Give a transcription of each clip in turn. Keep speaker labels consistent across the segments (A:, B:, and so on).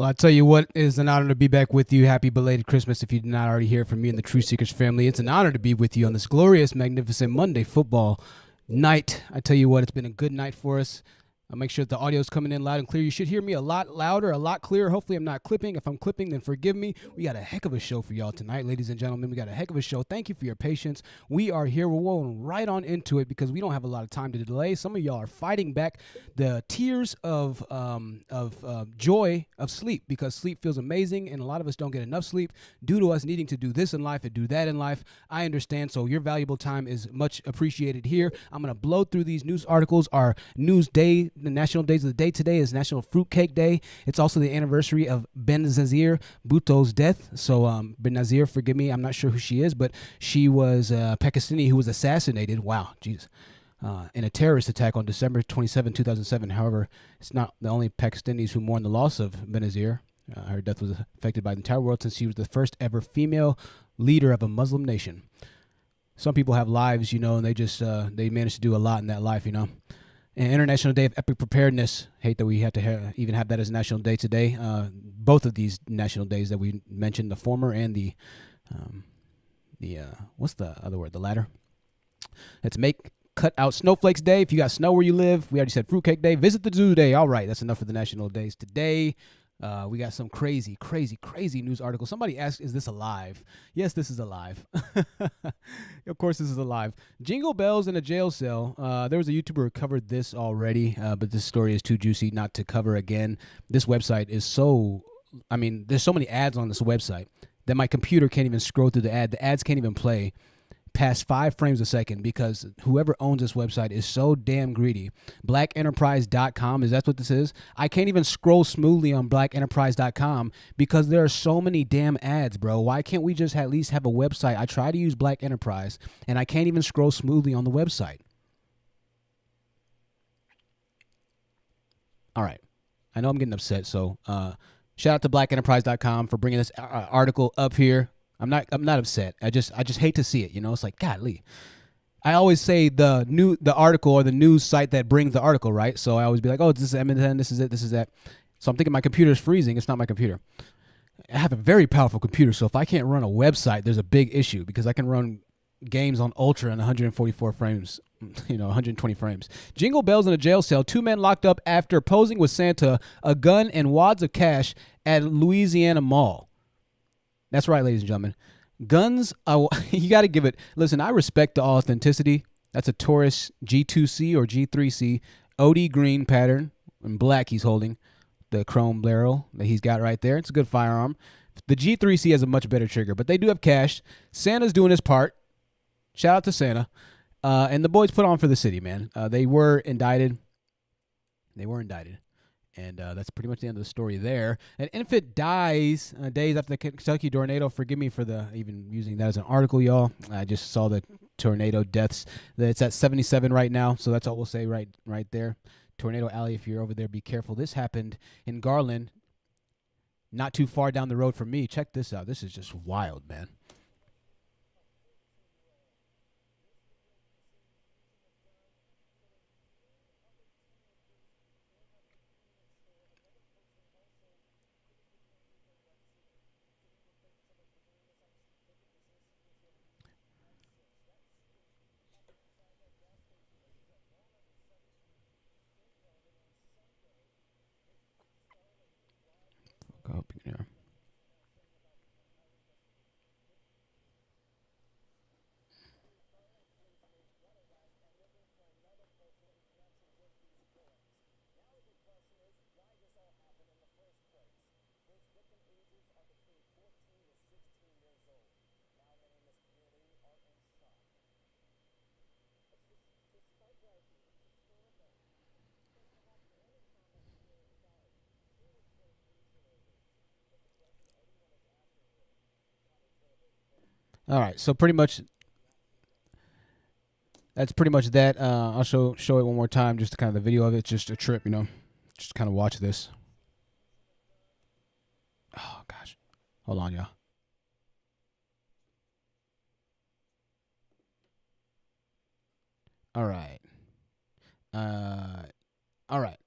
A: Well, I tell you what, it is an honor to be back with you. Happy belated Christmas if you did not already hear from me and the True Seekers family. It's an honor to be with you on this glorious, magnificent Monday football night. I tell you what, it's been a good night for us. I'll make sure that the audio is coming in loud and clear. You should hear me a lot louder, a lot clearer. Hopefully, I'm not clipping. If I'm clipping, then forgive me. We got a heck of a show for y'all tonight, ladies and gentlemen. We got a heck of a show. Thank you for your patience. We are here. We're rolling right on into it because we don't have a lot of time to delay. Some of y'all are fighting back the tears of joy of sleep because sleep feels amazing, and a lot of us don't get enough sleep due to us needing to do this in life and do that in life. I understand, so your valuable time is much appreciated here. I'm going to blow through these news articles. Our news day, the national days of the day today is National Fruitcake Day. It's also the anniversary of Benazir Bhutto's death. So Benazir, forgive me, I'm not sure who she is, but she was a Pakistani who was assassinated. Wow, jeez. In a terrorist attack on December 27, 2007. However, it's not the only Pakistanis who mourn the loss of Benazir. Her death was affected by the entire world since she was the first ever female leader of a Muslim nation. Some people have lives, and they just they manage to do a lot in that life, And International Day of Epic Preparedness. Hate that we have to even have that as a national day today. Both of these national days that we mentioned, the former and the what's the other word? The latter. Let's cut out Snowflakes Day. If you got snow where you live, we already said Fruitcake Day. Visit the zoo day. All right, that's enough for the national days today. We got some crazy news articles. Somebody asked, is this alive? Yes, this is alive. Of course, this is alive. Jingle bells in a jail cell. There was a YouTuber who covered this already, but this story is too juicy not to cover again. This website is there's so many ads on this website that my computer can't even scroll through the ad. The ads can't even play past 5 frames a second because whoever owns this website is so damn greedy. blackenterprise.com, is that what this is? I can't even scroll smoothly on blackenterprise.com because there are so many damn ads, bro. Why can't we just at least have a website? I try to use Black Enterprise and I can't even scroll smoothly on the website. All right. I know I'm getting upset, so shout out to blackenterprise.com for bringing this article up here. I'm not upset. I just hate to see it. It's like, golly. I always say the article or the news site that brings the article, right? So I always be like, oh, this is MSN, this is it, this is that. So I'm thinking my computer's freezing. It's not my computer. I have a very powerful computer, so if I can't run a website, there's a big issue because I can run games on Ultra in 144 frames, 120 frames. Jingle bells in a jail cell. 2 men locked up after posing with Santa, a gun, and wads of cash at Louisiana Mall. That's right, ladies and gentlemen. Guns, you got to give it. Listen, I respect the authenticity. That's a Taurus G2C or G3C OD green pattern. In black, he's holding the chrome barrel that he's got right there. It's a good firearm. The G3C has a much better trigger, but they do have cash. Santa's doing his part. Shout out to Santa. And the boys put on for the city, man. They were indicted. And that's pretty much the end of the story there. An infant dies days after the Kentucky tornado. Forgive me for even using that as an article, y'all. I just saw the tornado deaths. It's at 77 right now, so that's all we'll say right there. Tornado Alley, if you're over there, be careful. This happened in Garland, not too far down the road from me. Check this out. This is just wild, man. Here. All right, so pretty much that's pretty much that. I'll show it one more time, just kind of the video of it, just a trip, just kind of watch this. Oh gosh, hold on, y'all. All right. All right.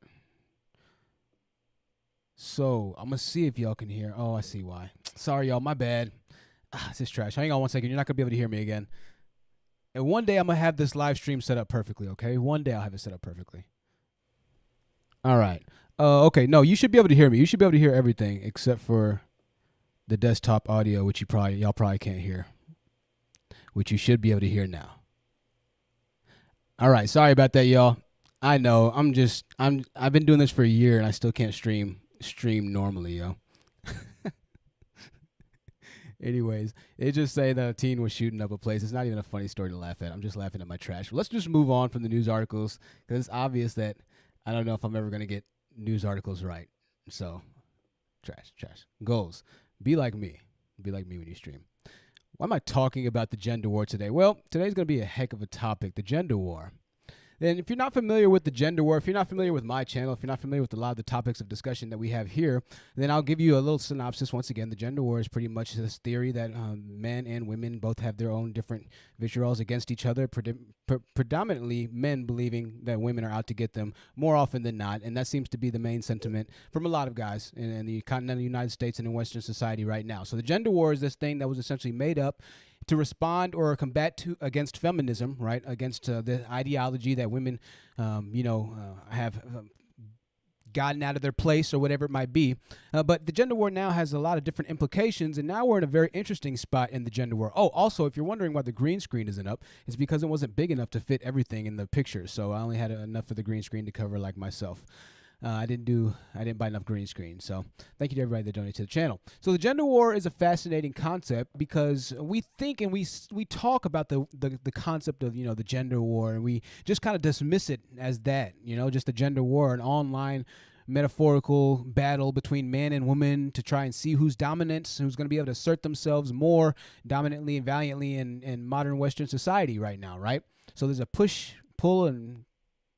A: So I'm gonna see if y'all can hear. Oh, I see why. Sorry, y'all. My bad. This is trash. Hang on 1 second. You're not gonna be able to hear me again. And one day I'm gonna have this live stream set up perfectly. Okay. One day I'll have it set up perfectly. All right. Okay. No, you should be able to hear me. You should be able to hear everything except for the desktop audio, which y'all probably can't hear, which you should be able to hear now. All right. Sorry about that, y'all. I know. I've been doing this for a year and I still can't stream normally, yo. Anyways, it just say that a teen was shooting up a place. It's not even a funny story to laugh at. I'm just laughing at my trash. Let's just move on from the news articles because it's obvious that I don't know if I'm ever going to get news articles right. So, trash. Goals. Be like me. Be like me when you stream. Why am I talking about the gender war today? Well, today's going to be a heck of a topic, the gender war. And if you're not familiar with the gender war, if you're not familiar with my channel, if you're not familiar with a lot of the topics of discussion that we have here, then I'll give you a little synopsis once again. The gender war is pretty much this theory that men and women both have their own different vitriol against each other, predominantly men believing that women are out to get them more often than not. And that seems to be the main sentiment from a lot of guys in the continental United States and in Western society right now. So the gender war is this thing that was essentially made up to respond or combat against feminism, right? Against the ideology that women, have gotten out of their place or whatever it might be. But the gender war now has a lot of different implications, and now we're in a very interesting spot in the gender war. Oh, also, if you're wondering why the green screen isn't up, it's because it wasn't big enough to fit everything in the picture. So I only had enough of the green screen to cover like myself. I didn't buy enough green screen. So thank you to everybody that donated to the channel. So the gender war is a fascinating concept because we think and we talk about the concept of, the gender war, and we just kind of dismiss it as that, just a gender war, an online metaphorical battle between man and woman to try and see who's dominant, who's going to be able to assert themselves more dominantly and valiantly in modern Western society right now, right? So there's a push, pull, and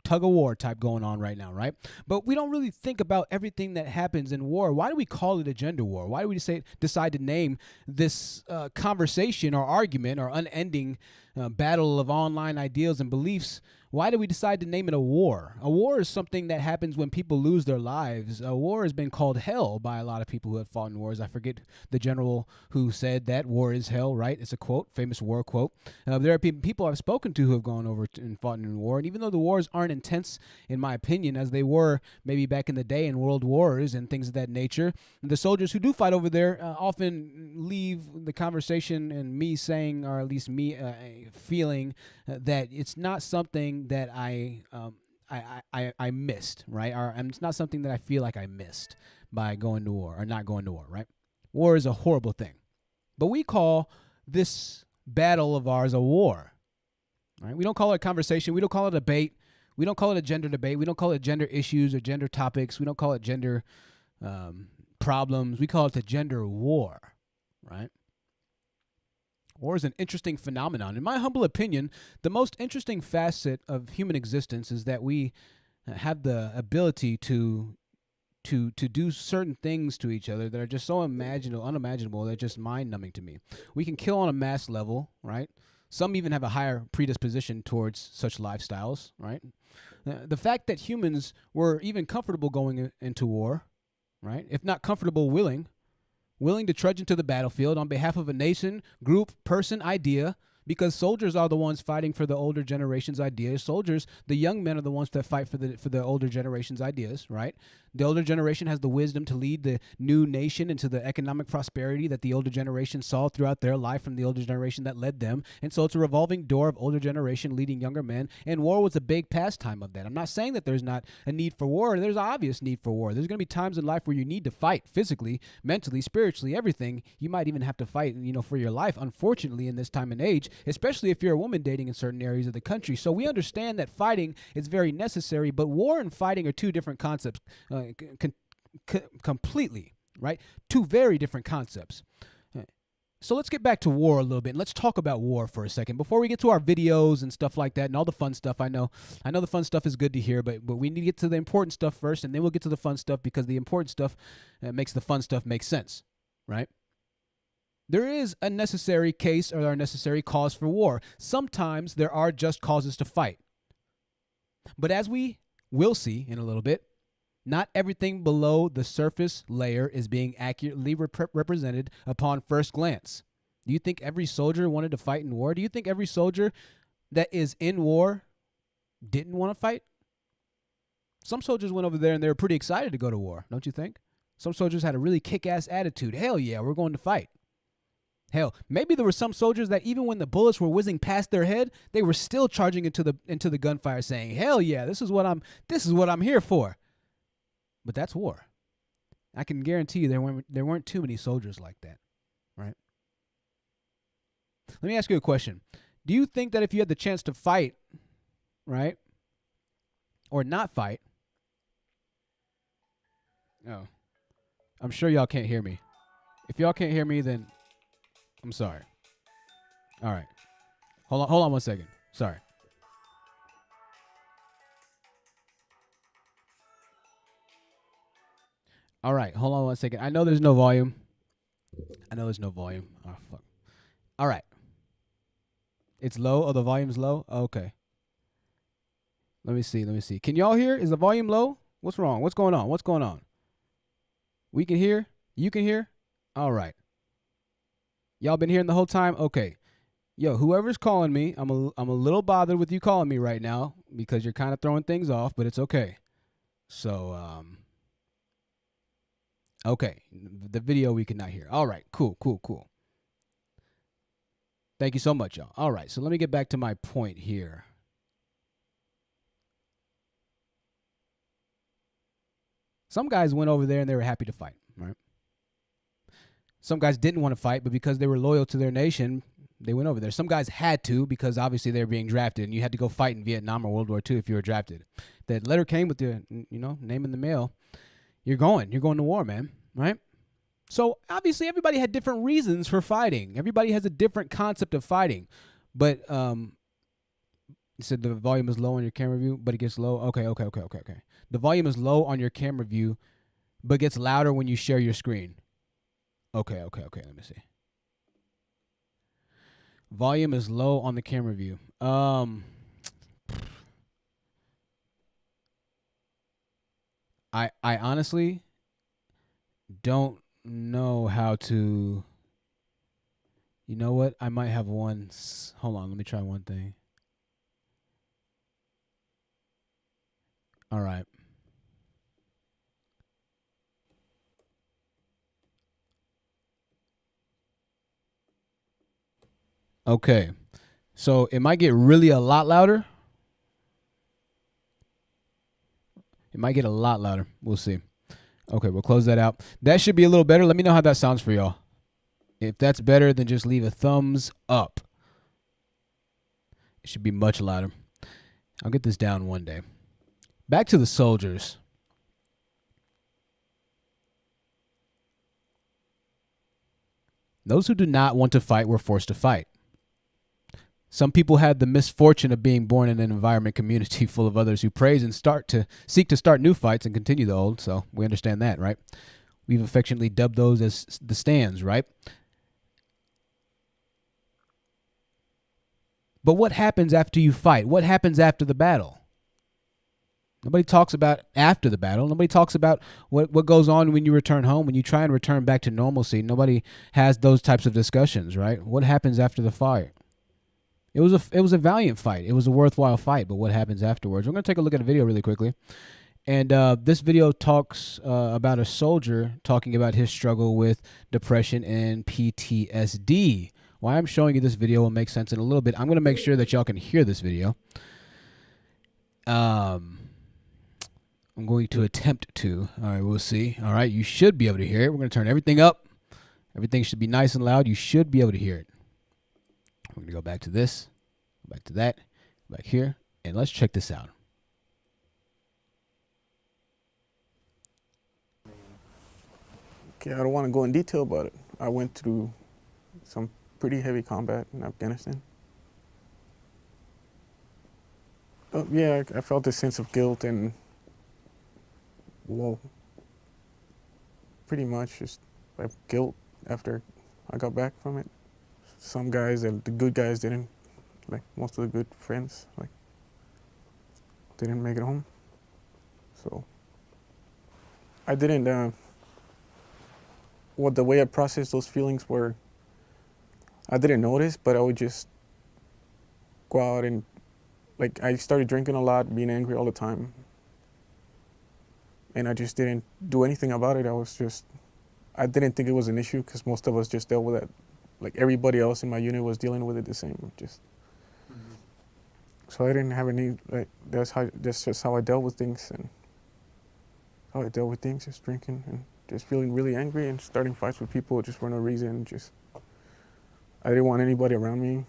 A: tug of war type going on right now, right? But we don't really think about everything that happens in war. Why do we call it a gender war? Why do we decide to name this conversation or argument or unending battle of online ideals and beliefs? Why do we decide to name it a war? A war is something that happens when people lose their lives. A war has been called hell by a lot of people who have fought in wars. I forget the general who said that war is hell, right? It's a quote, famous war quote. There are people I've spoken to who have gone over and fought in war. And even though the wars aren't intense, in my opinion, as they were maybe back in the day in world wars and things of that nature, the soldiers who do fight over there often leave the conversation and me saying, or at least me feeling that it's not something that I missed, right? Or it's not something that I feel like I missed by going to war or not going to war, right? War is a horrible thing. But we call this battle of ours a war, right? We don't call it a conversation. We don't call it a debate. We don't call it a gender debate. We don't call it gender issues or gender topics. We don't call it gender problems. We call it the gender war, right? War is an interesting phenomenon. In my humble opinion, the most interesting facet of human existence is that we have the ability to do certain things to each other that are just so unimaginable, they're just mind-numbing to me. We can kill on a mass level, right? Some even have a higher predisposition towards such lifestyles, right? The fact that humans were even comfortable going into war, right? If not comfortable, willing to trudge into the battlefield on behalf of a nation, group, person, idea, because soldiers are the ones fighting for the older generation's ideas. Soldiers, the young men, are the ones that fight for the older generation's ideas, right? The older generation has the wisdom to lead the new nation into the economic prosperity that the older generation saw throughout their life from the older generation that led them. And so it's a revolving door of older generation leading younger men, and war was a big pastime of that. I'm not saying that there's not a need for war. There's an obvious need for war. There's going to be times in life where you need to fight physically, mentally, spiritually, everything. You might even have to fight, for your life, unfortunately, in this time and age, especially if you're a woman dating in certain areas of the country. So we understand that fighting is very necessary, but war and fighting are two different concepts completely, right? Two very different concepts. So let's get back to war a little bit, and let's talk about war for a second before we get to our videos and stuff like that and all the fun stuff. I know the fun stuff is good to hear, but we need to get to the important stuff first, and then we'll get to the fun stuff, because the important stuff makes the fun stuff make sense, right? There is a necessary case or a necessary cause for war. Sometimes there are just causes to fight. But as we will see in a little bit, Not everything below the surface layer is being accurately represented upon first glance. Do you think every soldier wanted to fight in war? Do you think every soldier that is in war didn't want to fight? Some soldiers went over there and they were pretty excited to go to war, don't you think? Some soldiers had a really kick-ass attitude. Hell yeah, we're going to fight. Hell, maybe there were some soldiers that even when the bullets were whizzing past their head, they were still charging into the gunfire, saying, "Hell yeah, this is what I'm here for." But that's war. I can guarantee you there weren't too many soldiers like that, right? Let me ask you a question. Do you think that if you had the chance to fight, right, or not fight? Oh, I'm sure y'all can't hear me. If y'all can't hear me, then I'm sorry. All right. Hold on 1 second. Sorry. All right. Hold on 1 second. I know there's no volume. Oh, fuck. All right. It's low? Oh, the volume's low? Okay. Let me see. Can y'all hear? Is the volume low? What's wrong? What's going on? We can hear? You can hear? All right. Y'all been hearing the whole time? Okay. Yo, whoever's calling me, I'm a little bothered with you calling me right now because you're kind of throwing things off, but it's okay. So, okay. The video we cannot hear. All right. Cool. Thank you so much, y'all. All right. So let me get back to my point here. Some guys went over there and they were happy to fight, right? Some guys didn't want to fight, but because they were loyal to their nation, they went over there. Some guys had to because obviously they were being drafted, and you had to go fight in Vietnam or World War II if you were drafted. That letter came with the, name in the mail. You're going to war, man, right? So obviously everybody had different reasons for fighting. Everybody has a different concept of fighting. But you said the volume is low on your camera view, but it gets low. Okay. The volume is low on your camera view, but gets louder when you share your screen. Okay. Let me see. Volume is low on the camera view. I honestly don't know how to. You know what? I might have one. Hold on. Let me try one thing. All right. Okay. So it might get really a lot louder. It might get a lot louder. We'll see. Okay, we'll close that out. That should be a little better. Let me know how that sounds for y'all. If that's better, then just leave a thumbs up. It should be much louder. I'll get this down one day. Back to the soldiers. Those who do not want to fight were forced to fight. Some people had the misfortune of being born in an environment community full of others who praise and seek to start new fights and continue the old. So we understand that, right? We've affectionately dubbed those as the stands, right? But what happens after you fight? What happens after the battle? Nobody talks about after the battle. Nobody talks about what goes on when you return home, when you try and return back to normalcy. Nobody has those types of discussions, right? What happens after the fight? It was a valiant fight. It was a worthwhile fight, but what happens afterwards? We're going to take a look at a video really quickly. And this video talks about a soldier talking about his struggle with depression and PTSD. Why I'm showing you this video will make sense in a little bit. I'm going to make sure that y'all can hear this video. I'm going to attempt to. All right, we'll see. All right, you should be able to hear it. We're going to turn everything up. Everything should be nice and loud. You should be able to hear it. We're going to go back to this, go back to that, go back here, and let's check this out.
B: Okay, I don't want to go in detail about it. I went through some pretty heavy combat in Afghanistan. Yeah, I felt a sense of guilt and, well, pretty much just like guilt after I got back from it. Some guys, the good guys didn't, like most of the good friends, like didn't make it home. So I didn't. What the way I processed those feelings were, I didn't notice, but I would just go out and like I started drinking a lot, being angry all the time, and I just didn't do anything about it. I didn't think it was an issue because most of us just dealt with it. Like everybody else in my unit was dealing with it the same. So I didn't have any. Like that's just how I dealt with things, and how I dealt with things, just drinking and just feeling really angry and starting fights with people just for no reason. I didn't want anybody around me.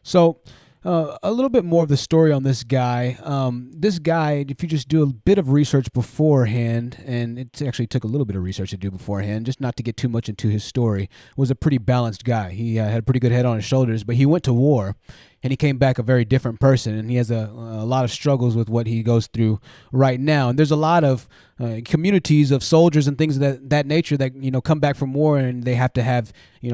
A: So a little bit more of the story on this guy. This guy, if you just do a bit of research beforehand, and it actually took a little bit of research to do beforehand, just not to get too much into his story, was a pretty balanced guy. He had a pretty good head on his shoulders, but he went to war, and he came back a very different person, and he has a lot of struggles with what he goes through right now. And there's a lot of communities of soldiers and things of that nature that come back from war, and they have to have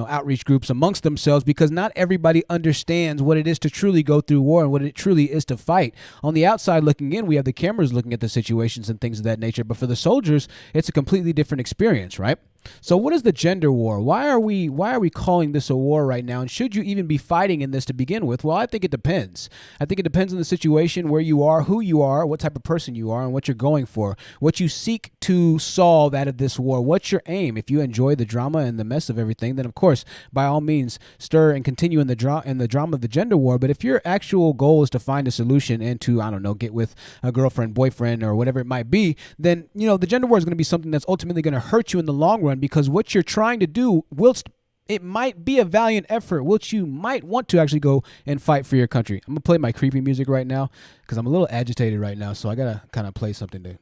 A: outreach groups amongst themselves, because not everybody understands what it is to truly go through war and what it truly is to fight. On the outside looking in, we have the cameras looking at the situations and things of that nature, but for the soldiers, it's a completely different experience, right? So what is the gender war? Why are we calling this a war right now? And should you even be fighting in this to begin with? Well, I think it depends. I think it depends on the situation, where you are, who you are, what type of person you are, and what you're going for, what you seek to solve out of this war. What's your aim? If you enjoy the drama and the mess of everything, then of course, by all means, stir and continue in the drama of the gender war. But if your actual goal is to find a solution and to, I don't know, get with a girlfriend, boyfriend, or whatever it might be, then the gender war is going to be something that's ultimately going to hurt you in the long run, because what you're trying to do, whilst it might be a valiant effort, which you might want to actually go and fight for your country. I'm going to play my creepy music right now because I'm a little agitated right now, so I got to kind of play something to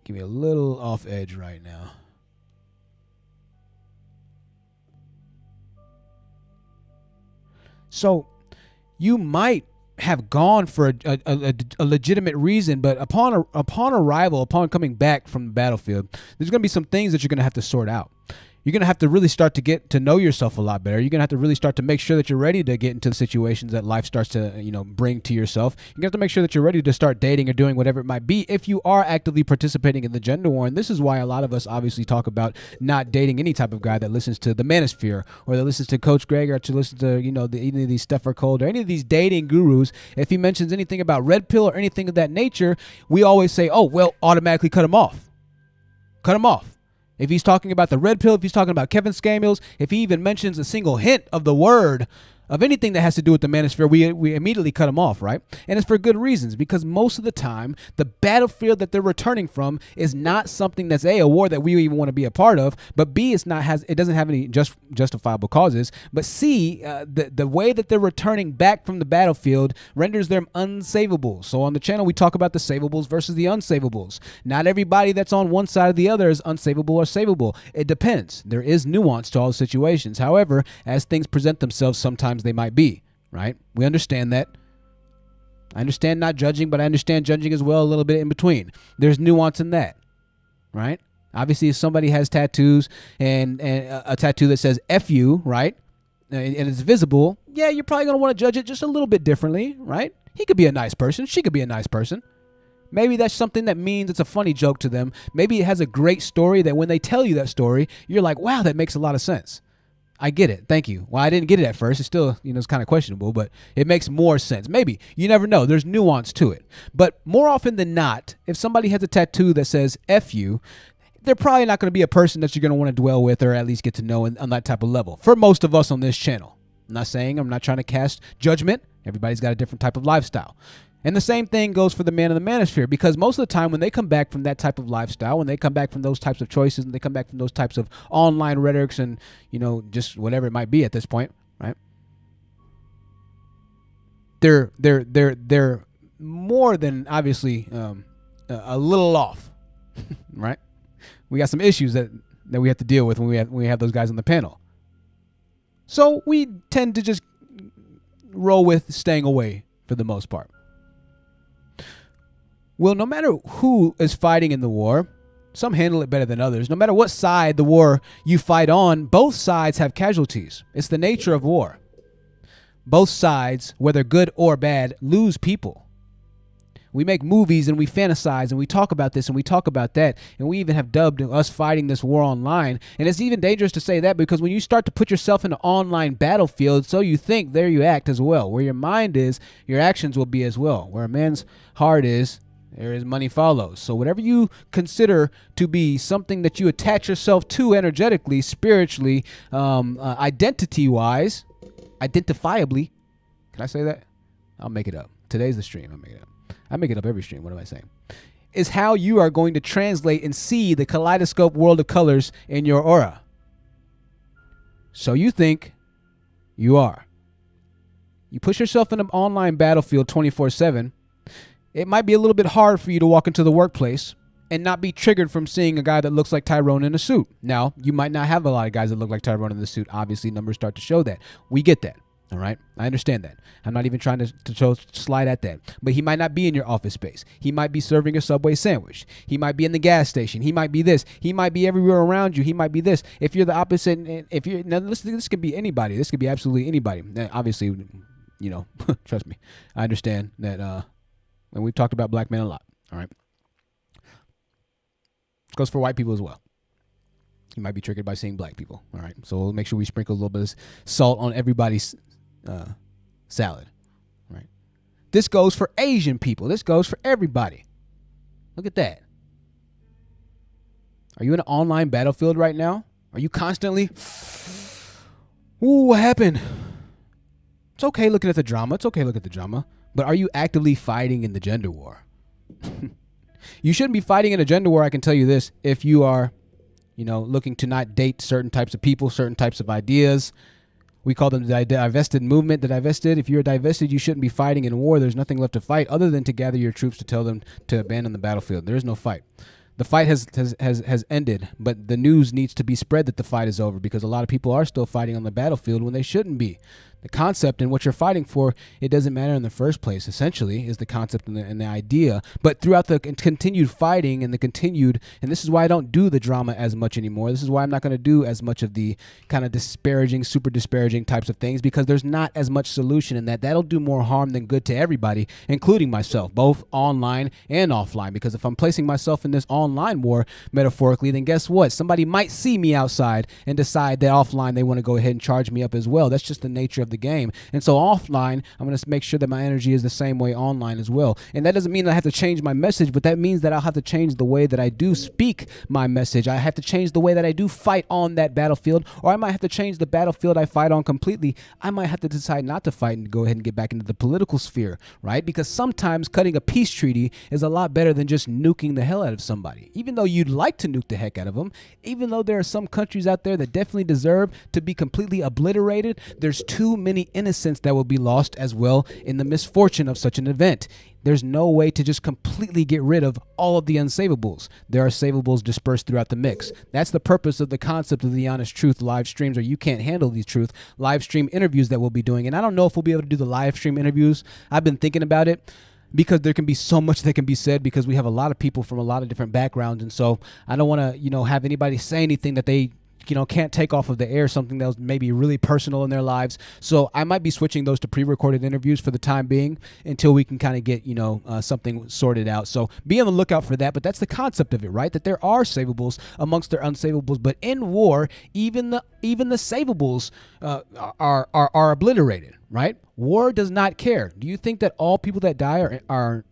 A: give me a little off edge right now. So you might have gone for a legitimate reason, but upon arrival, upon coming back from the battlefield, there's going to be some things that you're going to have to sort out. You're going to have to really start to get to know yourself a lot better. You're going to have to really start to make sure that you're ready to get into the situations that life starts to, bring to yourself. You're going to have to make sure that you're ready to start dating or doing whatever it might be if you are actively participating in the gender war. And this is why a lot of us obviously talk about not dating any type of guy that listens to the Manosphere, or that listens to Coach Greg, or to listen to, any of these Steph or Cold, or any of these dating gurus. If he mentions anything about red pill or anything of that nature, we always say, oh, well, automatically cut him off. Cut him off. If he's talking about the red pill, if he's talking about Kevin Samuels, if he even mentions a single hint of the word of anything that has to do with the Manosphere, we immediately cut them off, right? And it's for good reasons, because most of the time, the battlefield that they're returning from is not something that's a war that we even want to be a part of, but B, it doesn't have any justifiable causes, but C, the way that they're returning back from the battlefield renders them unsavable. So on the channel, we talk about the savables versus the unsavables. Not everybody that's on one side or the other is unsavable or savable. It depends. There is nuance to all situations. However, as things present themselves, sometimes they might be, right? We understand that. I understand not judging, but I understand judging as well, a little bit in between. There's nuance in that, right? Obviously, if somebody has tattoos and a tattoo that says F you, right, and it's visible, yeah, you're probably going to want to judge it just a little bit differently, right? He could be a nice person. She could be a nice person. Maybe that's something that means it's a funny joke to them. Maybe it has a great story that when they tell you that story, you're like, wow, that makes a lot of sense. I get it. Thank you. Well, I didn't get it at first. It's still, it's kind of questionable, but it makes more sense. Maybe. You never know. There's nuance to it. But more often than not, if somebody has a tattoo that says F you, they're probably not going to be a person that you're going to want to dwell with, or at least get to know on that type of level. For most of us on this channel. I'm not trying to cast judgment. Everybody's got a different type of lifestyle. And the same thing goes for the man in the Manosphere, because most of the time when they come back from that type of lifestyle, when they come back from those types of choices, and they come back from those types of online rhetorics and, just whatever it might be at this point, right? They're more than obviously a little off, right? We got some issues that we have to deal with when we have those guys on the panel. So we tend to just roll with staying away for the most part. Well, no matter who is fighting in the war, some handle it better than others. No matter what side the war you fight on, both sides have casualties. It's the nature of war. Both sides, whether good or bad, lose people. We make movies and we fantasize and we talk about this and we talk about that. And we even have dubbed us fighting this war online. And it's even dangerous to say that because when you start to put yourself in an online battlefield, so you think, there you act as well. Where your mind is, your actions will be as well. Where a man's heart is, there his money follows. So whatever you consider to be something that you attach yourself to energetically, spiritually, identity-wise, identifiably, can I say that? I'll make it up. Today's the stream. I'll make it up. I make it up every stream. What am I saying? Is how you are going to translate and see the kaleidoscope world of colors in your aura. So you think you are. You push yourself in an online battlefield 24/7. It might be a little bit hard for you to walk into the workplace and not be triggered from seeing a guy that looks like Tyrone in a suit. Now, you might not have a lot of guys that look like Tyrone in the suit. Obviously, numbers start to show that. We get that. All right. I understand that. I'm not even trying to slide at that. But he might not be in your office space. He might be serving a Subway sandwich. He might be in the gas station. He might be this. He might be everywhere around you. He might be this. If you're the opposite, if you're now, this could be anybody. This could be absolutely anybody. Now, obviously, you know, trust me. I understand that. And we've talked about black men a lot. All right. Goes for white people as well. You might be triggered by seeing black people. All right. So we'll make sure we sprinkle a little bit of salt on everybody's salad. Right. This goes for Asian people. This goes for everybody. Look at that. Are you in an online battlefield right now? Are you constantly, ooh, what happened? It's okay looking at the drama. It's okay looking at the drama. But are you actively fighting in the gender war? You shouldn't be fighting in a gender war, I can tell you this, if you are, looking to not date certain types of people, certain types of ideas. We call them the divested movement, the divested. If you're divested, you shouldn't be fighting in war. There's nothing left to fight other than to gather your troops to tell them to abandon the battlefield. There is no fight. The fight has ended, but the news needs to be spread that the fight is over because a lot of people are still fighting on the battlefield when they shouldn't be. The concept and what you're fighting for, it doesn't matter in the first place, essentially, is the concept and the idea. But throughout the continued fighting and and this is why I don't do the drama as much anymore. This is why I'm not going to do as much of the kind of disparaging, super disparaging types of things because there's not as much solution in that. That'll do more harm than good to everybody, including myself, both online and offline. Because if I'm placing myself in this online war, metaphorically, then guess what? Somebody might see me outside and decide that offline they want to go ahead and charge me up as well. That's just the nature of the game. And so offline, I'm going to make sure that my energy is the same way online as well. And that doesn't mean that I have to change my message, but that means that I'll have to change the way that I do speak my message. I have to change the way that I do fight on that battlefield, or I might have to change the battlefield I fight on completely. I might have to decide not to fight and go ahead and get back into the political sphere, right? Because sometimes cutting a peace treaty is a lot better than just nuking the hell out of somebody. Even though you'd like to nuke the heck out of them, even though there are some countries out there that definitely deserve to be completely obliterated, there's too many innocents that will be lost as well in the misfortune of such an event. There's no way to just completely get rid of all of the unsavables. There are savables dispersed throughout the mix. That's the purpose of the concept of the Honest Truth live streams, or you can't handle the truth live stream interviews that we'll be doing. And I don't know if we'll be able to do the live stream interviews. I've been thinking about it, because there can be so much that can be said because we have a lot of people from a lot of different backgrounds. And so I don't want to, have anybody say anything that they, can't take off of the air, something that was maybe really personal in their lives. So I might be switching those to pre-recorded interviews for the time being until we can kind of get, something sorted out. So be on the lookout for that. But that's the concept of it, right? That there are savables amongst their unsavables. But in war, even the savables are obliterated, right? War does not care. Do you think that all people that die are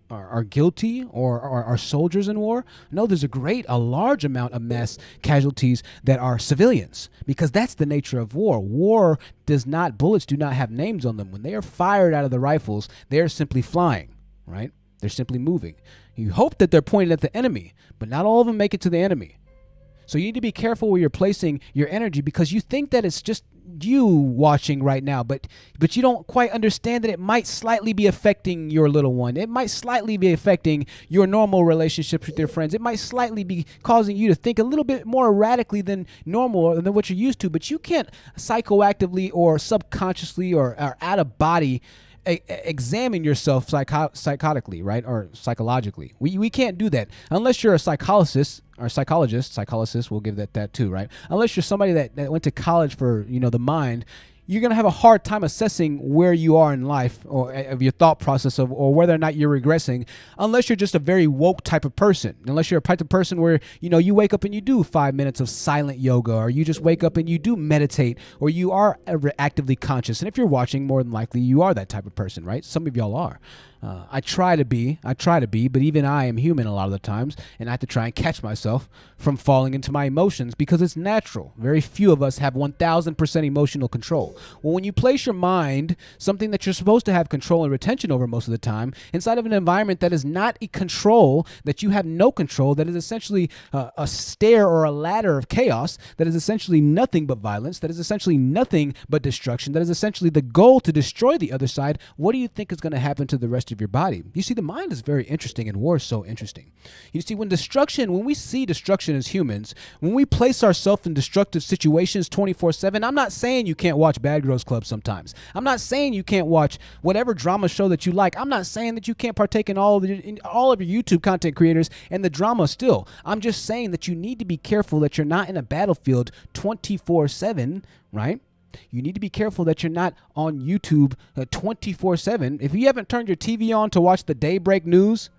A: guilty or are soldiers in war? No, there's a large amount of mass casualties that are civilians, because that's the nature of war. War bullets do not have names on them. When they are fired out of the rifles, they are simply flying, right? They're simply moving. You hope that they're pointed at the enemy, but not all of them make it to the enemy. So you need to be careful where you're placing your energy, because you think that it's just you watching right now, but you don't quite understand that it might slightly be affecting your little one. It might slightly be affecting your normal relationships with your friends. It might slightly be causing you to think a little bit more erratically than normal, than what you're used to, but you can't psychoactively or subconsciously or out of body examine yourself psychotically, right? Or psychologically. We can't do that unless you're a psychologist, we'll give that too, right? Unless you're somebody that went to college for, the mind. you're going to have a hard time assessing where you are in life or of your thought process or whether or not you're regressing, unless you're just a very woke type of person. Unless you're a type of person where, you wake up and you do 5 minutes of silent yoga, or you just wake up and you do meditate, or you are actively conscious. And if you're watching, more than likely you are that type of person, right? Some of y'all are. I try to be, but even I am human a lot of the times, and I have to try and catch myself from falling into my emotions because it's natural. Very few of us have 1,000% emotional control. Well, when you place your mind, something that you're supposed to have control and retention over most of the time, inside of an environment that is not a control, that you have no control, that is essentially a stair or a ladder of chaos, that is essentially nothing but violence, that is essentially nothing but destruction, that is essentially the goal to destroy the other side, what do you think is going to happen to the rest of your body? You see, the mind is very interesting, and war is so interesting. You see, when we see destruction as humans, when we place ourselves in destructive situations 24/7, I'm not saying you can't watch Bad Girls Club sometimes. I'm not saying you can't watch whatever drama show that you like. I'm not saying that you can't partake in all of your YouTube content creators and the drama still. I'm just saying that you need to be careful that you're not in a battlefield 24/7, right? You need to be careful that you're not on YouTube 24/7. If you haven't turned your TV on to watch the daybreak news,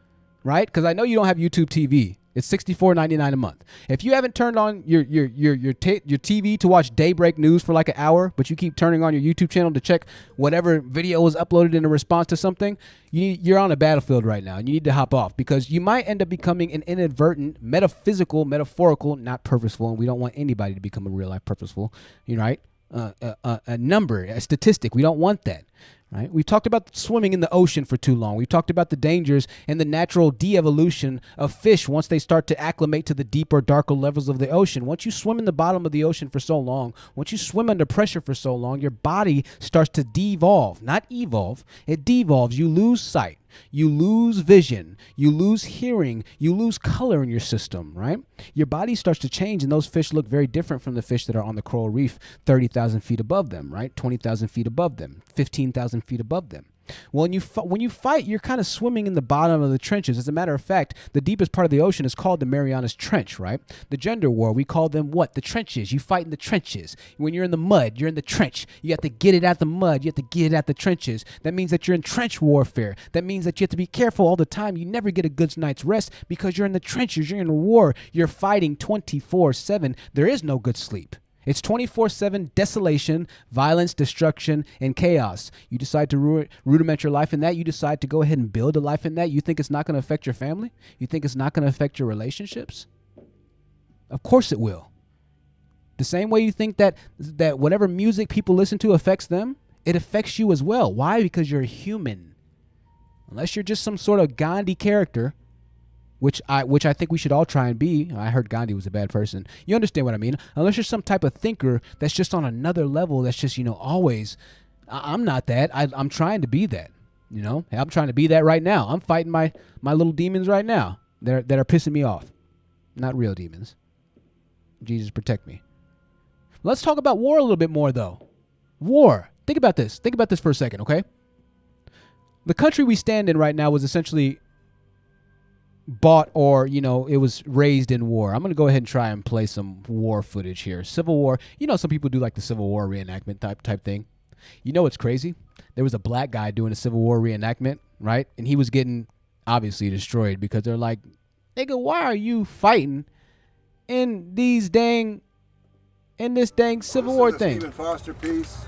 A: right? Because I know you don't have YouTube TV. It's $64.99 a month. If you haven't turned on your TV to watch daybreak news for like an hour, but you keep turning on your YouTube channel to check whatever video was uploaded in a response to something, you're on a battlefield right now, and you need to hop off because you might end up becoming an inadvertent, metaphorical, not purposeful, and we don't want anybody to become a real life purposeful, right? A number, a statistic. We don't want that, right? We've talked about swimming in the ocean for too long. We've talked about the dangers and the natural de-evolution of fish once they start to acclimate to the deeper, darker levels of the ocean. Once you swim in the bottom of the ocean for so long, once you swim under pressure for so long, your body starts to devolve, not evolve. It devolves. You lose sight. You lose vision, you lose hearing, you lose color in your system, right? Your body starts to change, and those fish look very different from the fish that are on the coral reef 30,000 feet above them, right? 20,000 feet above them, 15,000 feet above them. Well, when you fight, you're kind of swimming in the bottom of the trenches. As a matter of fact, the deepest part of the ocean is called the Marianas Trench, right? The gender war, we call them what? The trenches. You fight in the trenches. When you're in the mud, you're in the trench. You have to get it out the mud. You have to get it out the trenches. That means that you're in trench warfare. That means that you have to be careful all the time. You never get a good night's rest because you're in the trenches. You're in a war. You're fighting 24/7. There is no good sleep. It's 24/7 desolation, violence, destruction, and chaos. You decide to rudiment your life in that. You decide to go ahead and build a life in that. You think it's not going to affect your family? You think it's not going to affect your relationships? Of course it will. The same way you think that whatever music people listen to affects them, it affects you as well. Why? Because you're human. Unless you're just some sort of Gandhi character, which I think we should all try and be. I heard Gandhi was a bad person. You understand what I mean? Unless you're some type of thinker that's just on another level, that's just, always, I'm not that. I'm trying to be that, I'm trying to be that right now. I'm fighting my little demons right now that are pissing me off. Not real demons. Jesus, protect me. Let's talk about war a little bit more, though. War. Think about this. Think about this for a second, okay? The country we stand in right now was essentially bought or, it was raised in war. I'm going to go ahead and try and play some war footage here. Civil War. Some people do like the Civil War reenactment type thing. What's crazy? There was a black guy doing a Civil War reenactment, right? And he was getting obviously destroyed because they're like, nigga, why are you fighting in this dang Civil War thing?
C: Stephen Foster piece.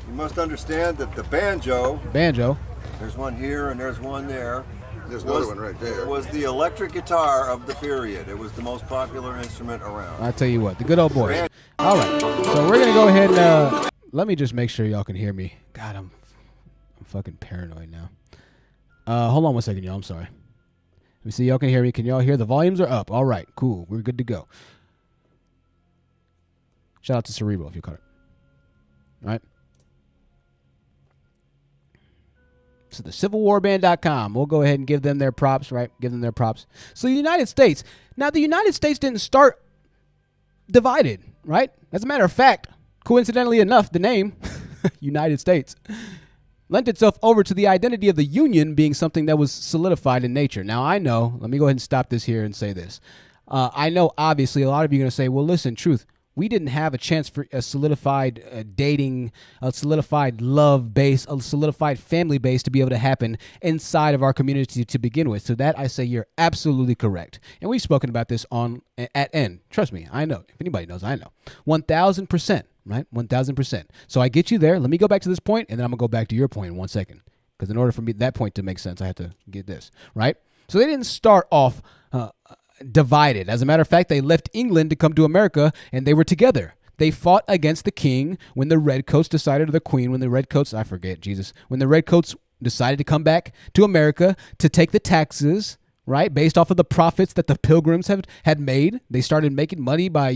C: You must understand that the banjo, there's one here and there's one there.
D: There's another one right there.
C: It was the electric guitar of the period. It was the most popular instrument around.
A: I'll tell you what, the good old boys. All right, so we're going to go ahead and let me just make sure y'all can hear me. God, I'm fucking paranoid now. Hold on 1 second, y'all. I'm sorry. Let me see. Y'all can hear me. Can y'all hear? The volumes are up. All right, cool. We're good to go. Shout out to Cerebral if you caught it. All right. So the civilwarband.com. We'll go ahead and give them their props, right? Give them their props. So the United States. Now, the United States didn't start divided, right? As a matter of fact, coincidentally enough, the name United States lent itself over to the identity of the Union being something that was solidified in nature. Now, I know, let me go ahead and stop this here and say this. I know, obviously, a lot of you are going to say, well, listen, Truth, We didn't have a chance for a solidified dating, a solidified love base, a solidified family base to be able to happen inside of our community to begin with. So that I say you're absolutely correct. And we've spoken about this at N. Trust me, I know. If anybody knows, I know. 1,000%, right? 1,000%. So I get you there. Let me go back to this point, and then I'm going to go back to your point in 1 second. Because in order for me that point to make sense, I have to get this, right? So they didn't start off divided. As a matter of fact, they left England to come to America, and they were together. They fought against the king when the redcoats decided, or the queen, when the redcoats, I forget, Jesus, when the redcoats decided to come back to America to take the taxes, right, based off of the profits that the pilgrims had made. They started making money by,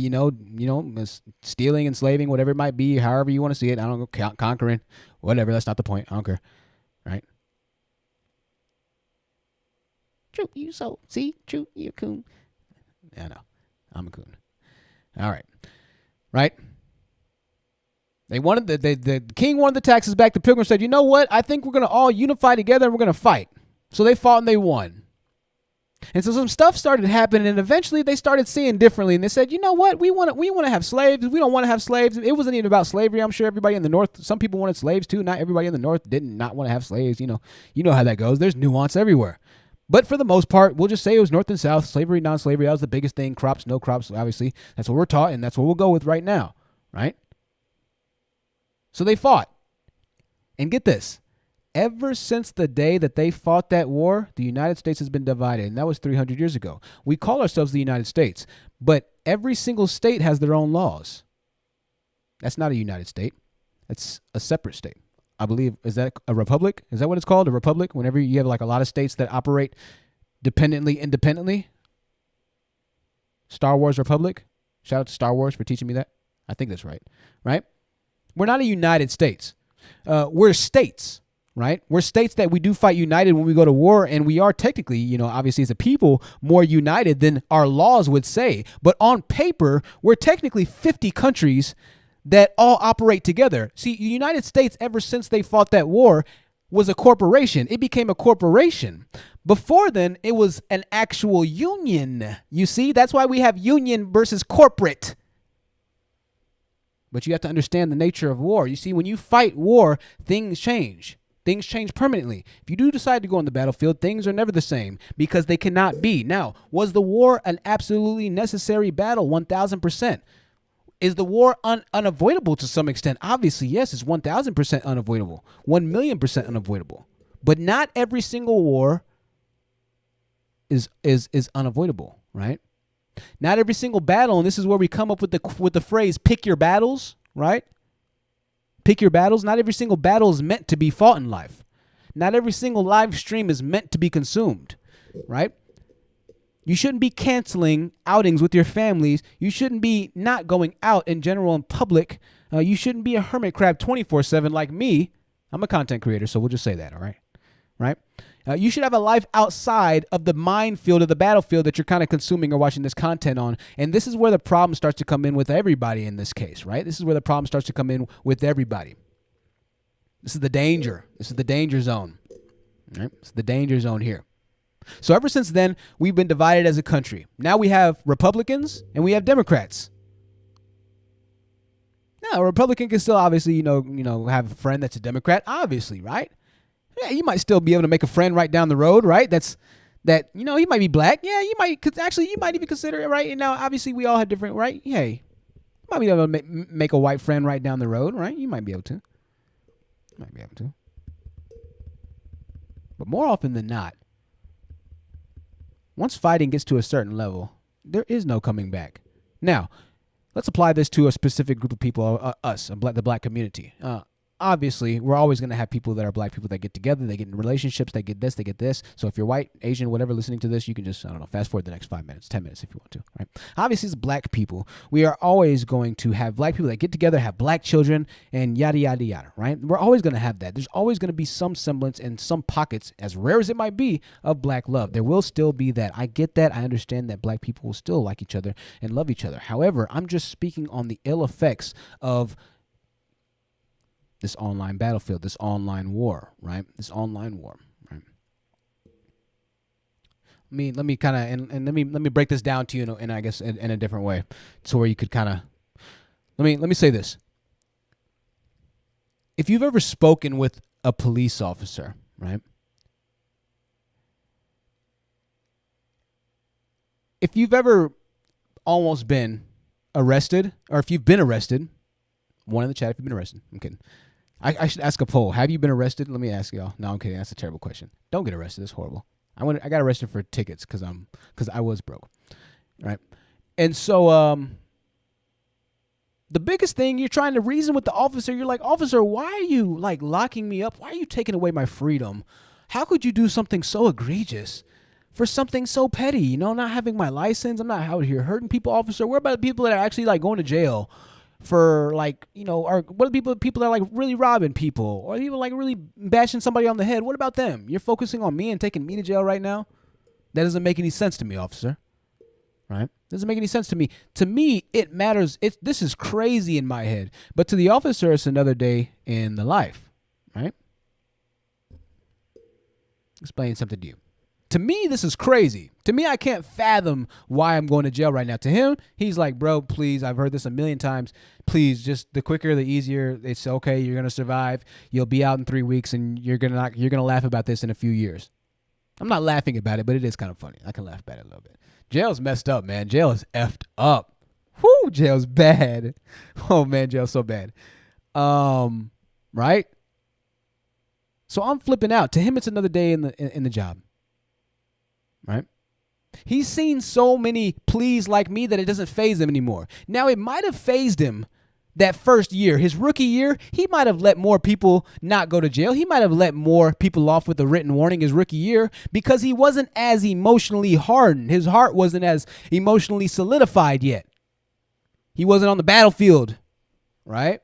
A: stealing, enslaving, whatever it might be, however you want to see it. I don't know, conquering, whatever. That's not the point. I don't care, right? True, you so see, true, you a coon. Yeah, no, I'm a coon. All right, right. They wanted the king wanted the taxes back. The pilgrims said, you know what? I think we're gonna all unify together and we're gonna fight. So they fought and they won. And so some stuff started happening, and eventually they started seeing differently. And they said, you know what? We want to have slaves. We don't want to have slaves. It wasn't even about slavery. I'm sure everybody in the North, some people wanted slaves too. Not everybody in the North did not want to have slaves. You know how that goes. There's nuance everywhere. But for the most part, we'll just say it was North and South, slavery, non-slavery. That was the biggest thing. Crops, no crops, obviously. That's what we're taught, and that's what we'll go with right now, right? So they fought. And get this. Ever since the day that they fought that war, the United States has been divided, and that was 300 years ago. We call ourselves the United States, but every single state has their own laws. That's not a United State. That's a separate state. I believe, is that a republic? Is that what it's called? A republic? Whenever you have like a lot of states that operate independently? Star Wars Republic? Shout out to Star Wars for teaching me that. I think that's right. Right? We're not a United States. We're states, right? We're states that we do fight united when we go to war, and we are technically, obviously as a people, more united than our laws would say. But on paper, we're technically 50 countries that all operate together. See, the United States, ever since they fought that war, was a corporation. It became a corporation. Before then, it was an actual union. You see, that's why we have union versus corporate. But you have to understand the nature of war. You see, when you fight war, things change. Things change permanently. If you do decide to go on the battlefield, things are never the same because they cannot be. Now, was the war an absolutely necessary battle? 1,000%. Is the war unavoidable to some extent? Obviously, yes, it's 1,000% unavoidable. 1,000,000% unavoidable. But not every single war is unavoidable, right? Not every single battle, and this is where we come up with the phrase "pick your battles," right? Pick your battles. Not every single battle is meant to be fought in life. Not every single live stream is meant to be consumed, right? You shouldn't be canceling outings with your families. You shouldn't be not going out in general in public. You shouldn't be a hermit crab 24/7 like me. I'm a content creator, so we'll just say that, all right? Right? You should have a life outside of the minefield of the battlefield that you're kind of consuming or watching this content on. And this is where the problem starts to come in with everybody in this case, right? This is where the problem starts to come in with everybody. This is the danger. This is the danger zone. Right? It's the danger zone here. So ever since then, we've been divided as a country. Now we have Republicans and we have Democrats. Now, a Republican can still obviously, have a friend that's a Democrat, obviously, right? Yeah, you might still be able to make a friend right down the road, right? He might be black. Yeah, you might even consider it, right? And now, obviously, we all have different, right? Hey, you might be able to make a white friend right down the road, right? You might be able to. But more often than not, once fighting gets to a certain level, there is no coming back. Now, let's apply this to a specific group of people, us, the black community. Obviously, we're always going to have people that are black people that get together, they get in relationships, they get this, they get this. So if you're white, Asian, whatever, listening to this, you can just, fast forward the next 5 minutes, 10 minutes if you want to, right? Obviously, as black people, we are always going to have black people that get together, have black children, and yada, yada, yada, right? We're always going to have that. There's always going to be some semblance and some pockets, as rare as it might be, of black love. There will still be that. I get that. I understand that black people will still like each other and love each other. However, I'm just speaking on the ill effects of this online battlefield, this online war, right? This online war, right? Let me kind of and let me break this down to you in I guess in a different way, so where you could kind of Let me say this. If you've ever spoken with a police officer, right? If you've ever almost been arrested, or if you've been arrested, one in the chat if you've been arrested. I'm kidding. I should ask a poll. Have you been arrested? Let me ask y'all. No, I'm kidding. That's a terrible question. Don't get arrested. It's horrible. I got arrested for tickets because I was broke, right? And so the biggest thing, you're trying to reason with the officer. You're like, officer, why are you like locking me up? Why are you taking away my freedom? How could you do something so egregious for something so petty? You know, not having my license. I'm not out here hurting people, officer. What about the people that are actually like going to jail for like, you know, or what are people that are like really robbing people, or people like really bashing somebody on the head? What about them? You're focusing on me and taking me to jail right now? That doesn't make any sense to me, officer. Right? Doesn't make any sense to me. To me, it matters. This is crazy in my head. But to the officer, it's another day in the life. Right? Explain something to you. To me, this is crazy. To me, I can't fathom why I'm going to jail right now. To him, he's like, bro, please, I've heard this a million times. Please, just the quicker, the easier. It's okay. You're going to survive. You'll be out in 3 weeks, and you're going to laugh about this in a few years. I'm not laughing about it, but it is kind of funny. I can laugh about it a little bit. Jail's messed up, man. Jail is effed up. Whoo, jail's bad. Oh, man, jail's so bad. Right? So I'm flipping out. To him, it's another day in the job. Right? He's seen so many pleas like me that it doesn't faze him anymore. Now, it might have fazed him that first year. His rookie year, he might have let more people not go to jail. He might have let more people off with a written warning his rookie year because he wasn't as emotionally hardened. His heart wasn't as emotionally solidified yet. He wasn't on the battlefield, right?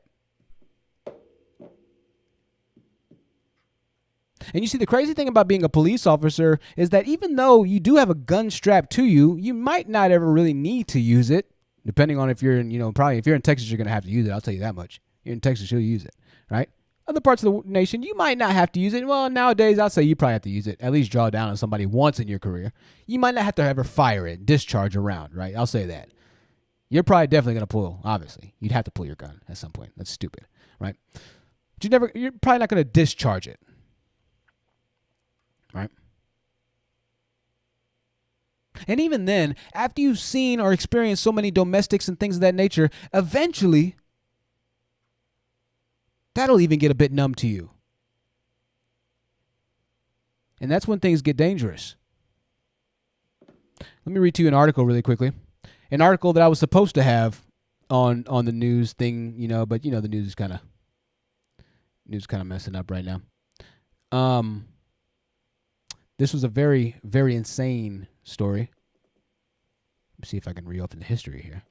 A: And you see, the crazy thing about being a police officer is that even though you do have a gun strapped to you, you might not ever really need to use it. Depending on if you're in, probably if you're in Texas, you're going to have to use it. I'll tell you that much. You're in Texas, you'll use it, right? Other parts of the nation, you might not have to use it. Well, nowadays, I'll say you probably have to use it. At least draw down on somebody once in your career. You might not have to ever fire it, discharge a round, right? I'll say that. You're probably definitely going to pull, obviously. You'd have to pull your gun at some point. That's stupid, right? But you're probably not going to discharge it, right? And even then, after you've seen or experienced so many domestics and things of that nature, eventually, that'll even get a bit numb to you. And that's when things get dangerous. Let me read to you an article really quickly. An article that I was supposed to have on the news thing, but the news is kind of messing up right now. This was a very, very insane story. Let's see if I can reopen the history here.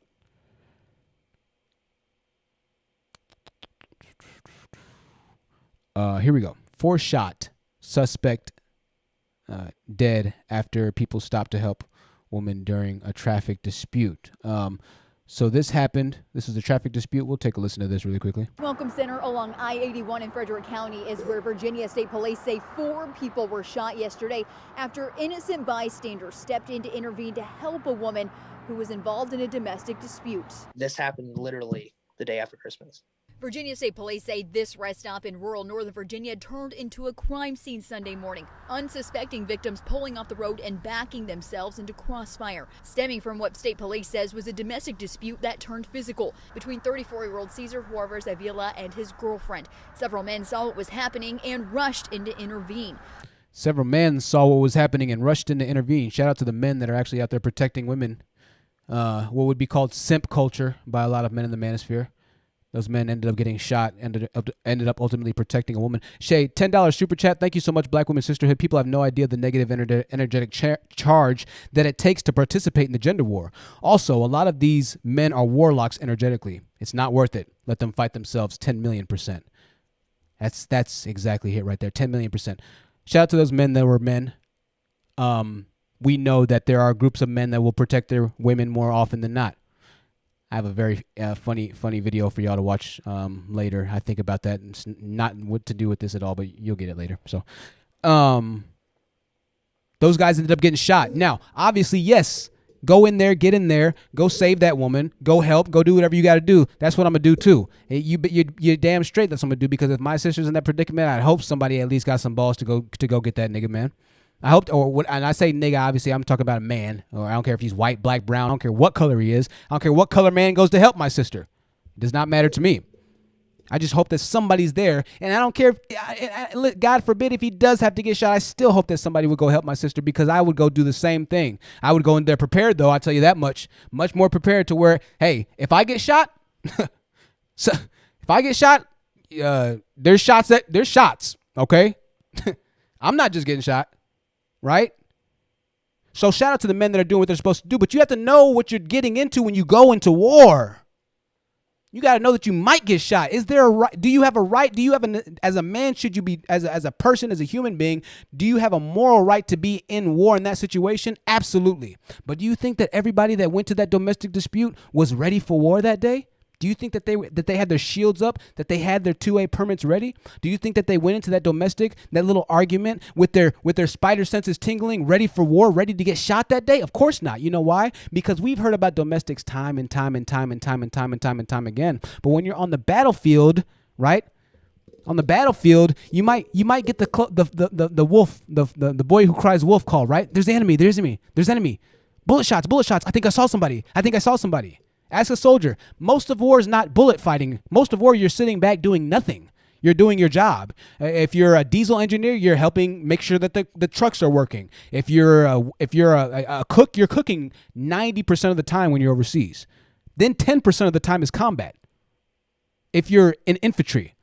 A: Here we go. 4 shot suspect dead after people stopped to help woman during a traffic dispute. So this happened. This is a traffic dispute. We'll take a listen to this really quickly.
D: Welcome Center along I-81 in Frederick County is where Virginia State Police say 4 people were shot yesterday after innocent bystanders stepped in to intervene to help a woman who was involved in a domestic dispute.
E: This happened literally the day after Christmas.
D: Virginia State Police say this rest stop in rural Northern Virginia turned into a crime scene Sunday morning. Unsuspecting victims pulling off the road and backing themselves into crossfire, stemming from what State Police says was a domestic dispute that turned physical between 34-year-old Cesar Juarez Avila and his girlfriend. Several men saw what was happening and rushed in to intervene.
A: Several men saw what was happening and rushed in to intervene. Shout out to the men that are actually out there protecting women. What would be called simp culture by a lot of men in the manosphere. Those men ended up getting shot, ended up ultimately protecting a woman. Shay, $10 super chat. Thank you so much, Black Women Sisterhood. People have no idea the negative energetic charge that it takes to participate in the gender war. Also, a lot of these men are warlocks energetically. It's not worth it. Let them fight themselves 10 million%. That's exactly it right there, 10 million%. Shout out to those men that were men. We know that there are groups of men that will protect their women more often than not. I have a very funny video for y'all to watch later. I think about that. It's not what to do with this at all, but you'll get it later. So, those guys ended up getting shot. Now, obviously, yes, Go in there, get in there, go save that woman, go help, go do whatever you got to do. That's what I'm going to do too. You're damn straight that's what I'm going to do, because if my sister's in that predicament, I hope somebody at least got some balls to go get that nigga, man. I hope, and I say nigga, obviously I'm talking about a man, or I don't care if he's white, black, brown, I don't care what color he is. I don't care what color man goes to help my sister. It does not matter to me. I just hope that somebody's there, and I don't care if, God forbid, if he does have to get shot, I still hope that somebody would go help my sister, because I would go do the same thing. I would go in there prepared, though, I'll tell you that much more prepared, to where, hey, if I get shot, there's shots, okay? I'm not just getting shot, right? So shout out to the men that are doing what they're supposed to do, but you have to know what you're getting into when you go into war. You got to know that you might get shot. Is there a right? Do you have a right? Do you have as a man, should you be, as a person, as a human being, do you have a moral right to be in war in that situation? Absolutely. But do you think that everybody that went to that domestic dispute was ready for war that day? Do you think that they had their shields up, that they had their 2A permits ready? Do you think that they went into that little argument with their spider senses tingling, ready for war, ready to get shot that day? Of course not. You know why? Because we've heard about domestics time and time again. But when you're on the battlefield, right? On the battlefield, you might get the wolf, the boy who cries wolf call, right? There's enemy. Bullet shots. I think I saw somebody. Ask a soldier. Most of war is not bullet fighting. Most of war, you're sitting back doing nothing. You're doing your job. If you're a diesel engineer, you're helping make sure that the trucks are working. If you're a cook, you're cooking 90% of the time when you're overseas. Then 10% of the time is combat. If you're in infantry,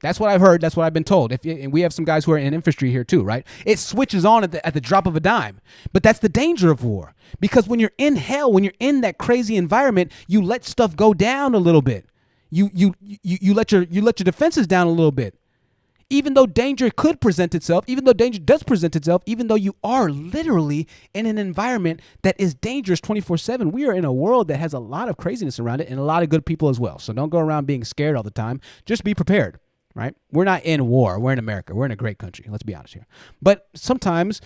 A: that's what I've heard. That's what I've been told. And we have some guys who are in infantry here too, right? It switches on at the drop of a dime. But that's the danger of war. Because when you're in hell, when you're in that crazy environment, you let stuff go down a little bit. You let your defenses down a little bit. Even though danger could present itself, even though danger does present itself, even though you are literally in an environment that is dangerous 24/7, we are in a world that has a lot of craziness around it and a lot of good people as well. So don't go around being scared all the time. Just be prepared. Right? We're not in war. We're in America. We're in a great country. Let's be honest here. But sometimes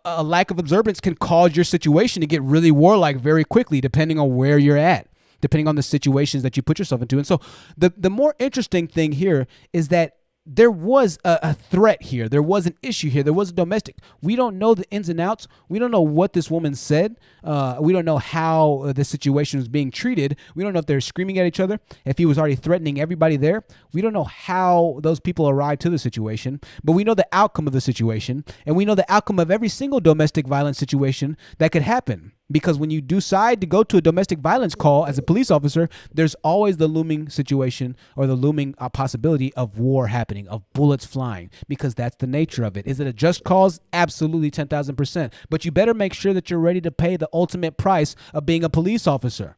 A: a lack of observance can cause your situation to get really warlike very quickly, depending on where you're at, depending on the situations that you put yourself into. And so the more interesting thing here is that there was a threat here. There was an issue here. There was a domestic. We don't know the ins and outs. We don't know what this woman said. We don't know how the situation was being treated. We don't know if they're screaming at each other, if he was already threatening everybody there. We don't know how those people arrived to the situation, but we know the outcome of the situation, and we know the outcome of every single domestic violence situation that could happen. Because when you decide to go to a domestic violence call as a police officer, there's always the looming situation or the looming possibility of war happening, of bullets flying, because that's the nature of it. Is it a just cause? Absolutely, 10,000%. But you better make sure that you're ready to pay the ultimate price of being a police officer.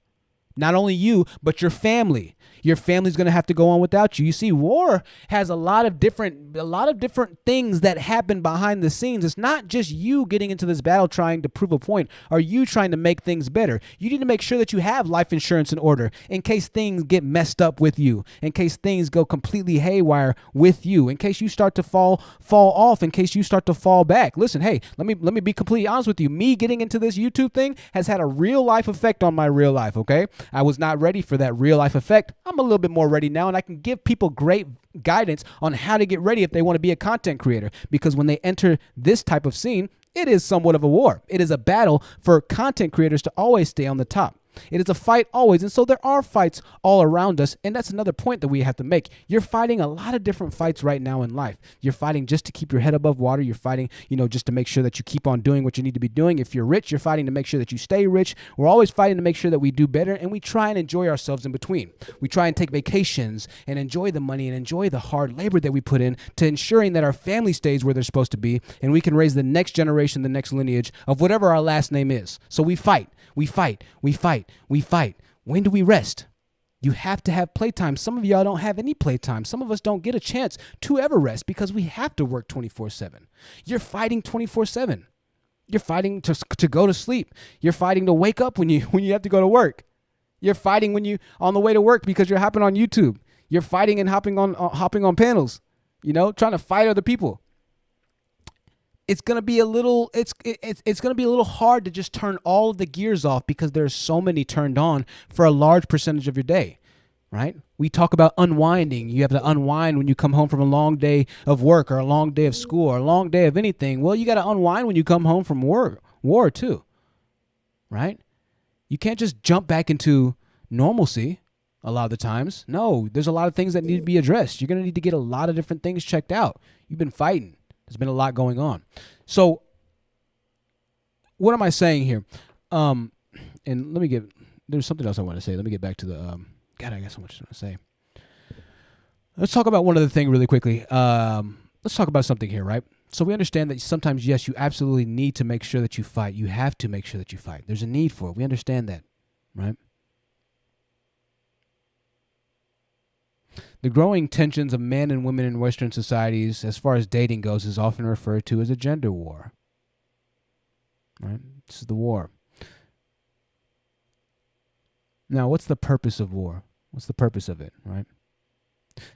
A: Not only you, but your family. Your family's going to have to go on without you. You see, war has a lot of different things that happen behind the scenes. It's not just you getting into this battle trying to prove a point or you trying to make things better. You need to make sure that you have life insurance in order in case things get messed up with you, in case things go completely haywire with you, in case you start to fall off, in case you start to fall back. Listen, hey, let me be completely honest with you. Me getting into this YouTube thing has had a real life effect on my real life, okay? I was not ready for that real life effect. I'm a little bit more ready now, and I can give people great guidance on how to get ready if they want to be a content creator, because when they enter this type of scene, it is somewhat of a war. It is a battle for content creators to always stay on the top. It is a fight always. And so there are fights all around us. And that's another point that we have to make. You're fighting a lot of different fights right now in life. You're fighting just to keep your head above water. You're fighting, just to make sure that you keep on doing what you need to be doing. If you're rich, you're fighting to make sure that you stay rich. We're always fighting to make sure that we do better. And we try and enjoy ourselves in between. We try and take vacations and enjoy the money and enjoy the hard labor that we put in to ensuring that our family stays where they're supposed to be. And we can raise the next generation, the next lineage of whatever our last name is. So we fight. We fight. When do we rest? You have to have playtime. Some of y'all don't have any playtime. Some of us don't get a chance to ever rest because we have to work 24/7. You're fighting 24/7. You're fighting to go to sleep. You're fighting to wake up when you have to go to work. You're fighting when you on the way to work because you're hopping on YouTube. You're fighting and hopping on panels, trying to fight other people. it's gonna be a little it's gonna be a little hard to just turn all of the gears off because there's so many turned on for a large percentage of your day, right? We talk about unwinding. You have to unwind when you come home from a long day of work or a long day of school or a long day of anything. Well, you got to unwind when you come home from war too, right? You can't just jump back into normalcy a lot of the times. No, there's a lot of things that need to be addressed. You're gonna need to get a lot of different things checked out. You've been fighting. There's been a lot going on. So what am I saying here? And there's something else I want to say. Let me get back to the, God, I got so much to say. Let's talk about one other thing really quickly. Let's talk about something here, right? So we understand that sometimes, yes, you absolutely need to make sure that you fight. You have to make sure that you fight. There's a need for it. We understand that, right? The growing tensions of men and women in Western societies, as far as dating goes, is often referred to as a gender war. Right? This is the war. Now, what's the purpose of war? What's the purpose of it, right?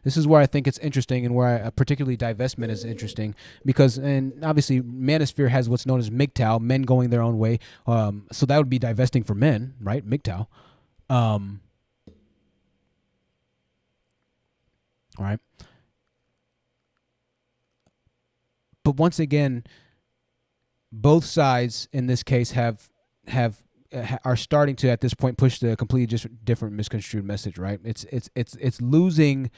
A: This is where I think it's interesting, and where particularly divestment is interesting, because, and obviously Manosphere has what's known as MGTOW, men going their own way. So that would be divesting for men, right? MGTOW. All right. But once again, both sides in this case are starting to, at this point, push the completely different misconstrued message, right? It's losing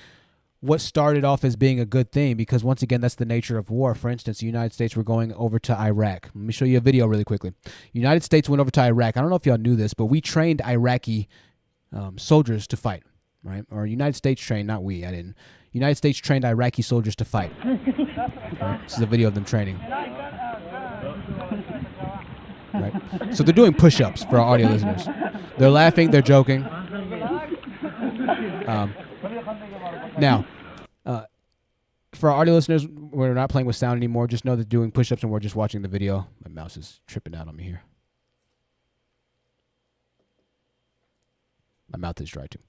A: what started off as being a good thing, because once again, that's the nature of war. For instance, the United States were going over to Iraq. Let me show you a video really quickly. United States went over to Iraq. I don't know if y'all knew this, but we trained Iraqi soldiers to fight. Right? Or United States trained, not we, I didn't. United States trained Iraqi soldiers to fight. Right? This is a video of them training. Right? So they're doing push-ups for our audio listeners. They're laughing, they're joking. Now, for our audio listeners, we're not playing with sound anymore. Just know they're doing push-ups and we're just watching the video. My mouse is tripping out on me here. My mouth is dry too.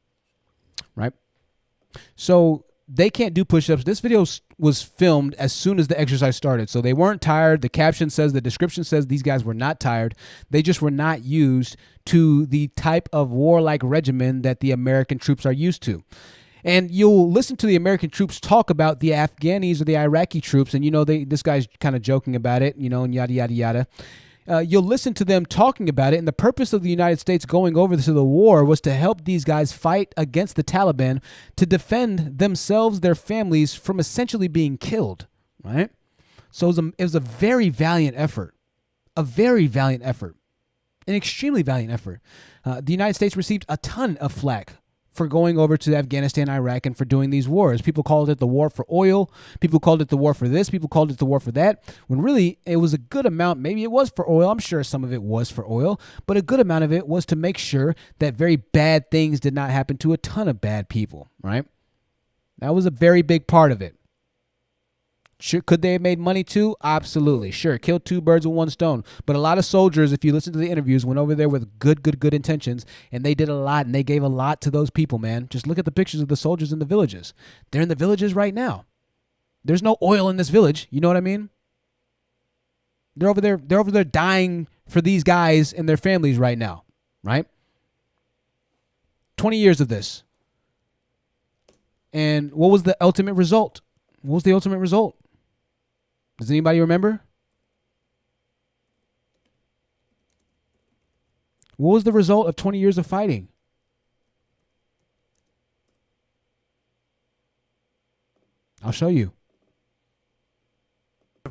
A: Right? So they can't do push-ups. This video was filmed as soon as the exercise started. So they weren't tired. The caption says, the description says these guys were not tired. They just were not used to the type of warlike regimen that the American troops are used to. And you'll listen to the American troops talk about the Afghanis or the Iraqi troops. And, this guy's kind of joking about it, and yada, yada, yada. You'll listen to them talking about it, and the purpose of the United States going over to the war was to help these guys fight against the Taliban, to defend themselves, their families, from essentially being killed, right? So it was a very valiant effort, an extremely valiant effort. The United States received a ton of flack for going over to Afghanistan, Iraq, and for doing these wars. People called it the war for oil. People called it the war for this. People called it the war for that. When really it was a good amount. Maybe it was for oil. I'm sure some of it was for oil. But a good amount of it was to make sure that very bad things did not happen to a ton of bad people, right? That was a very big part of it. Sure, could they have made money too? Absolutely. Sure, killed two birds with one stone. But a lot of soldiers, if you listen to the interviews, went over there with good intentions, and they did a lot, and they gave a lot to those people, man. Just look at the pictures of the soldiers in the villages. They're in the villages right now. There's no oil in this village. You know what I mean? They're over there dying for these guys and their families right now, right? 20 years of this. And what was the ultimate result? What was the ultimate result? Does anybody remember? What was the result of 20 years of fighting? I'll show you.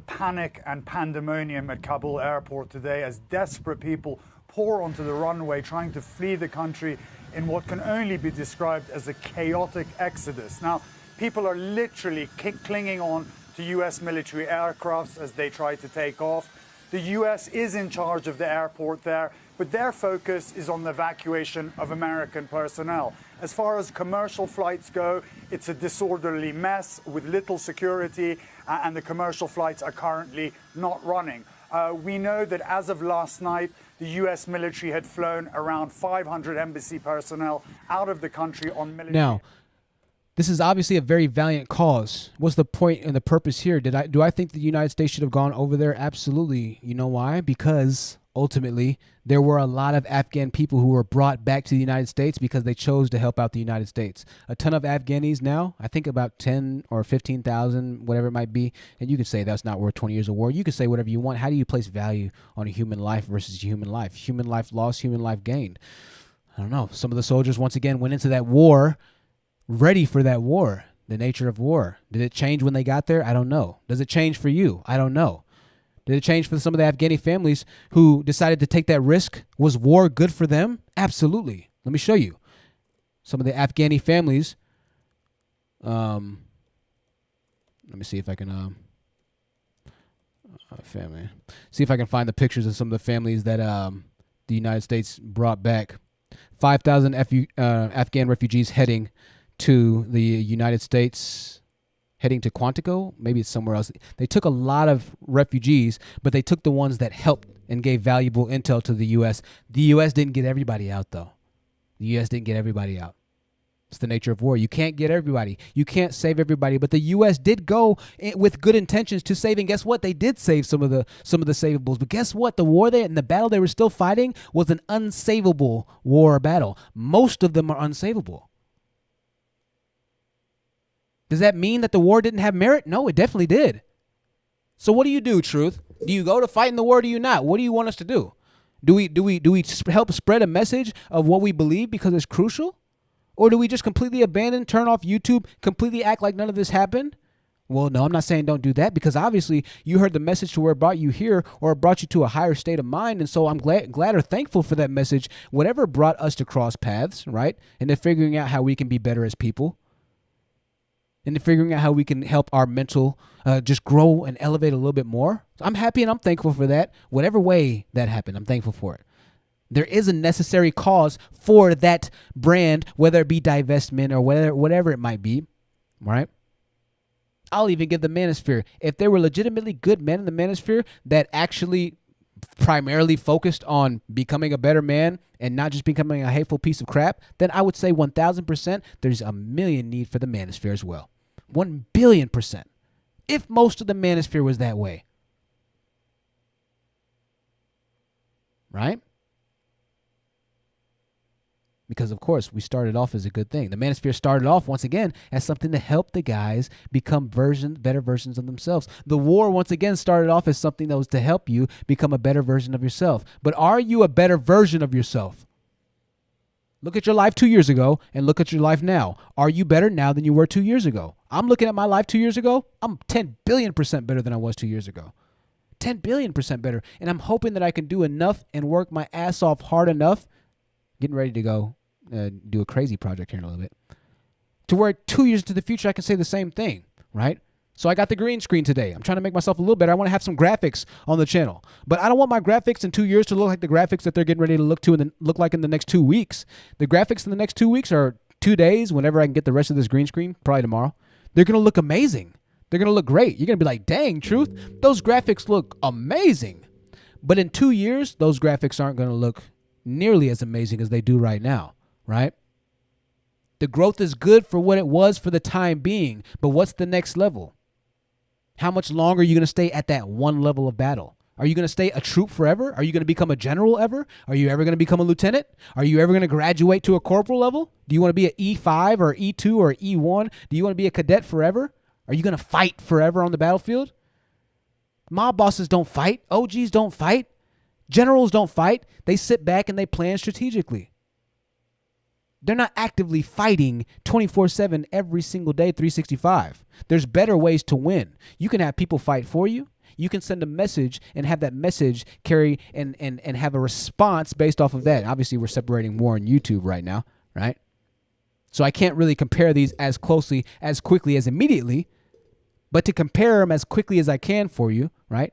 F: Panic and pandemonium at Kabul airport today as desperate people pour onto the runway trying to flee the country in what can only be described as a chaotic exodus. Now, people are literally clinging on to U.S. military aircrafts as they try to take off. The U.S. is in charge of the airport there, but their focus is on the evacuation of American personnel. As far as commercial flights go, it's a disorderly mess with little security, and the commercial flights are currently not running. We know that as of last night, the U.S. military had flown around 500 embassy personnel out of the country on military.
A: Now, This is obviously a very valiant cause. What's the point and the purpose here? Do I think the United States should have gone over there? Absolutely. You know why? Because ultimately there were a lot of Afghan people who were brought back to the United States because they chose to help out the United States. A ton of Afghanis now, I think about 10 or 15,000, whatever it might be. And you could say that's not worth 20 years of war. You could say whatever you want. How do you place value on a human life versus a human life? Human life lost, human life gained. I don't know. Some of the soldiers, once again, went into that war ready for that war, the nature of war. Did it change when they got there? I don't know. Does it change for you? I don't know. Did it change for some of the Afghani families who decided to take that risk? Was war good for them? Absolutely. Let me show you. Some of the Afghani families, let me see if I can, family. See if I can find the pictures of some of the families that the United States brought back. 5,000 Afghan refugees heading to the United States, heading to Quantico. Maybe it's somewhere else. They took a lot of refugees, but they took the ones that helped and gave valuable intel to the U.S. The U.S. didn't get everybody out, though. The U.S. didn't get everybody out. It's the nature of war. You can't get everybody. You can't save everybody. But the U.S. did go with good intentions to save. And guess what? They did save some of the savables. But guess what? The war and the battle they were still fighting was an unsavable war or battle. Most of them are unsavable. Does that mean that the war didn't have merit? No, it definitely did. So what do you do, Truth? Do you go to fight in the war or do you not? What do you want us to do? Do we help spread a message of what we believe because it's crucial? Or do we just completely abandon, turn off YouTube, completely act like none of this happened? Well, no, I'm not saying don't do that, because obviously you heard the message to where it brought you here, or it brought you to a higher state of mind. And so I'm glad or thankful for that message, whatever brought us to cross paths, right? And then figuring out how we can be better as people. And then figuring out how we can help our mental just grow and elevate a little bit more. So I'm happy and I'm thankful for that. Whatever way that happened, I'm thankful for it. There is a necessary cause for that brand, whether it be divestment or whatever it might be, right? I'll even give the manosphere. If there were legitimately good men in the manosphere that actually primarily focused on becoming a better man and not just becoming a hateful piece of crap, then I would say 1,000% there's a million need for the manosphere as well. 1,000,000,000%. If most of the manosphere was that way. Right? Because, of course, we started off as a good thing. The manosphere started off, once again, as something to help the guys become better versions of themselves. The war, once again, started off as something that was to help you become a better version of yourself. But are you a better version of yourself? Look at your life 2 years ago and look at your life now. Are you better now than you were 2 years ago? I'm looking at my life 2 years ago. I'm 10 billion% better than I was 2 years ago. 10 billion% better. And I'm hoping that I can do enough and work my ass off hard enough, getting ready to go do a crazy project here in a little bit, to where 2 years into the future I can say the same thing, right? So I got the green screen today. I'm trying to make myself a little better. I want to have some graphics on the channel, but I don't want my graphics in 2 years to look like the graphics that they're getting ready to look like in the next 2 weeks. The graphics in the next 2 weeks are 2 days. Whenever I can get the rest of this green screen, probably tomorrow, they're gonna look amazing. They're gonna look great. You're gonna be like, "Dang, Truth, those graphics look amazing." But in 2 years, those graphics aren't gonna look nearly as amazing as they do right now. Right? The growth is good for what it was for the time being, but what's the next level? How much longer are you going to stay at that one level of battle? Are you going to stay a troop forever? Are you going to become a general ever? Are you ever going to become a lieutenant? Are you ever going to graduate to a corporal level? Do you want to be an E5 or E2 or E1? Do you want to be a cadet forever? Are you going to fight forever on the battlefield? Mob bosses don't fight. OGs don't fight. Generals don't fight. They sit back and they plan strategically. They're not actively fighting 24/7 every single day, 365. There's better ways to win. You can have people fight for you. You can send a message and have that message carry and have a response based off of that. Obviously, we're separating war and YouTube right now, right? So I can't really compare these as closely, as quickly, as immediately, but to compare them as quickly as I can for you, right?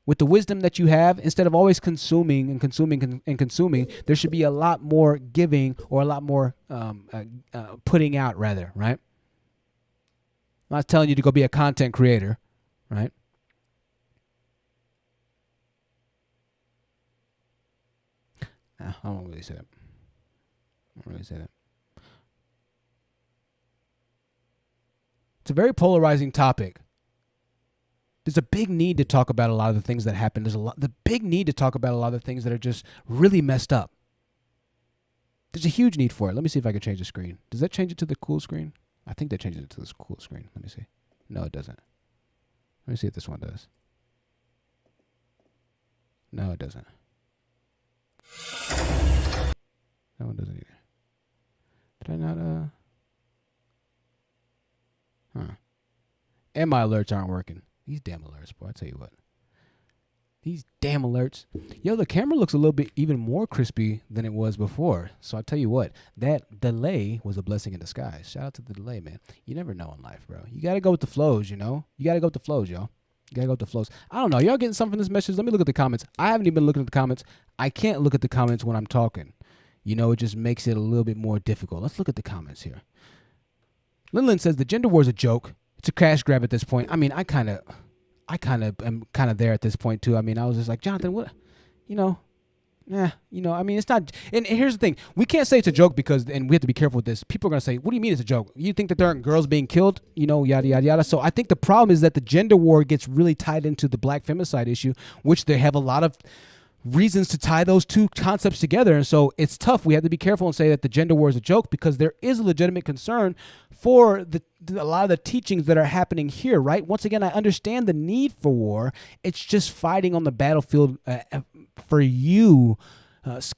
A: With the wisdom that you have, instead of always consuming and consuming and consuming, there should be a lot more giving or a lot more putting out, rather, right? I'm not telling you to go be a content creator, right? I won't really say that. I won't really say that. a very polarizing topic. There's a big need to talk about a lot of the things that happen. The big need to talk about a lot of the things that are just really messed up. There's a huge need for it. Let me see if I can change the screen. Does that change it to the cool screen? I think that changes it to this cool screen. Let me see. No, it doesn't. Let me see if this one does. No, it doesn't. That one doesn't either. Did I not, And my alerts aren't working. These damn alerts, boy. I tell you what. These damn alerts. Yo, the camera looks a little bit even more crispy than it was before. So I tell you what, that delay was a blessing in disguise. Shout out to the delay, man. You never know in life, bro. You got to go with the flows, you know? You got to go with the flows, y'all. You got to go with the flows. I don't know. Y'all getting something from this message? Let me look at the comments. I haven't even been looking at the comments. I can't look at the comments when I'm talking. You know, it just makes it a little bit more difficult. Let's look at the comments here. Linlin says the gender war is a joke. It's a cash grab at this point. I mean, I kind of am there at this point too. I mean, I was just like, Jonathan, what, you know, I mean, it's not. And here's the thing: we can't say it's a joke because, and we have to be careful with this. People are gonna say, "What do you mean it's a joke? You think that there aren't girls being killed? You know, yada yada yada." So I think the problem is that the gender war gets really tied into the black femicide issue, which they have a lot of reasons to tie those two concepts together. And so it's tough. We have to be careful and say that the gender war is a joke because there is a legitimate concern for a lot of the teachings that are happening here, right? Once again, I understand the need for war. It's just fighting on the battlefield for you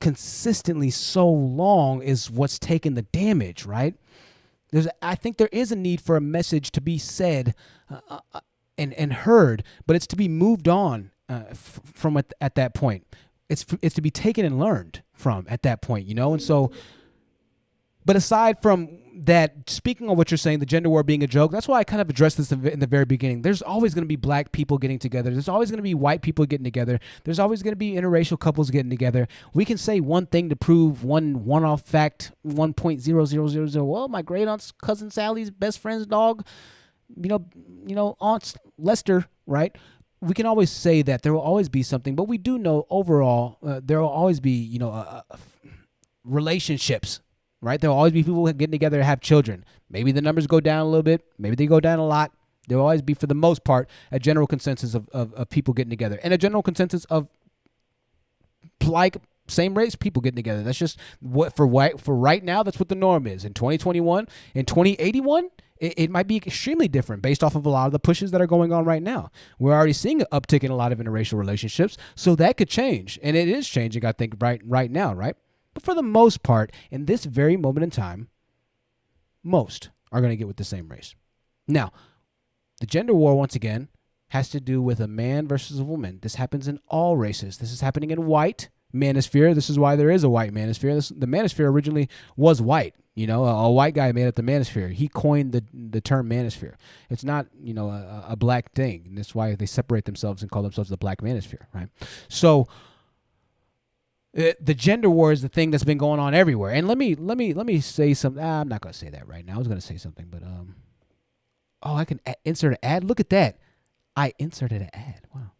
A: consistently so long is what's taking the damage, right? I think there is a need for a message to be said and heard, but it's to be moved on from at that point. It's to be taken and learned from at that point, you know? And so, but aside from that, speaking on what you're saying, the gender war being a joke, that's why I kind of addressed this in the very beginning. There's always going to be black people getting together. There's always going to be white people getting together. There's always going to be interracial couples getting together. We can say one thing to prove one-off fact, 1.0000. Well, my great aunt's cousin Sally's best friend's dog, you know, Aunt Lester, right? We can always say that there will always be something, but we do know overall there will always be, you know, relationships, right? There will always be people getting together to have children. Maybe the numbers go down a little bit. Maybe they go down a lot. There will always be, for the most part, a general consensus of people getting together and a general consensus of like same race people getting together. That's just what for right now. That's what the norm is. In 2021, in 2081. It might be extremely different based off of a lot of the pushes that are going on right now. We're already seeing an uptick in a lot of interracial relationships, so that could change, and it is changing, I think, right now, right? But for the most part, in this very moment in time, most are going to get with the same race. Now, the gender war, once again, has to do with a man versus a woman. This happens in all races. This is happening in white manosphere. This is why there is a white manosphere. The manosphere originally was white. You know, a white guy made up the manosphere. He coined the term manosphere. It's not, you know, a black thing. And that's why they separate themselves and call themselves the black manosphere, right? So the gender war is the thing that's been going on everywhere. And let me say something. I'm not going to say that right now. I was going to say something, but I can insert an ad. Look at that. I inserted an ad. Wow.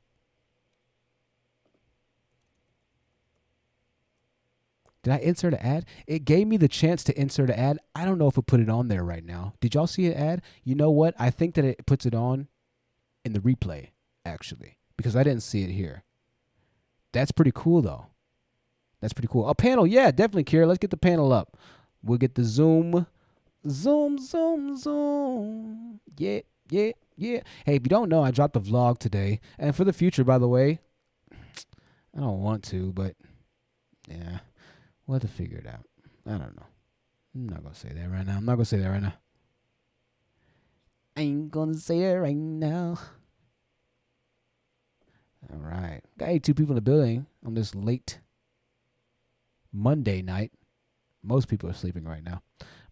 A: Did I insert an ad? It gave me the chance to insert an ad. I don't know if it put it on there right now. Did y'all see an ad? You know what? I think that it puts it on in the replay, actually, because I didn't see it here. That's pretty cool, though. That's pretty cool. A panel, yeah, definitely, Kira. Let's get the panel up. We'll get the zoom. Zoom, zoom, zoom. Yeah, yeah, yeah. Hey, if you don't know, I dropped a vlog today. And for the future, by the way, I don't want to, but yeah. We'll have to figure it out. I don't know. I'm not going to say that right now. I ain't going to say it right now. All right. Got 82 people in the building on this late Monday night. Most people are sleeping right now.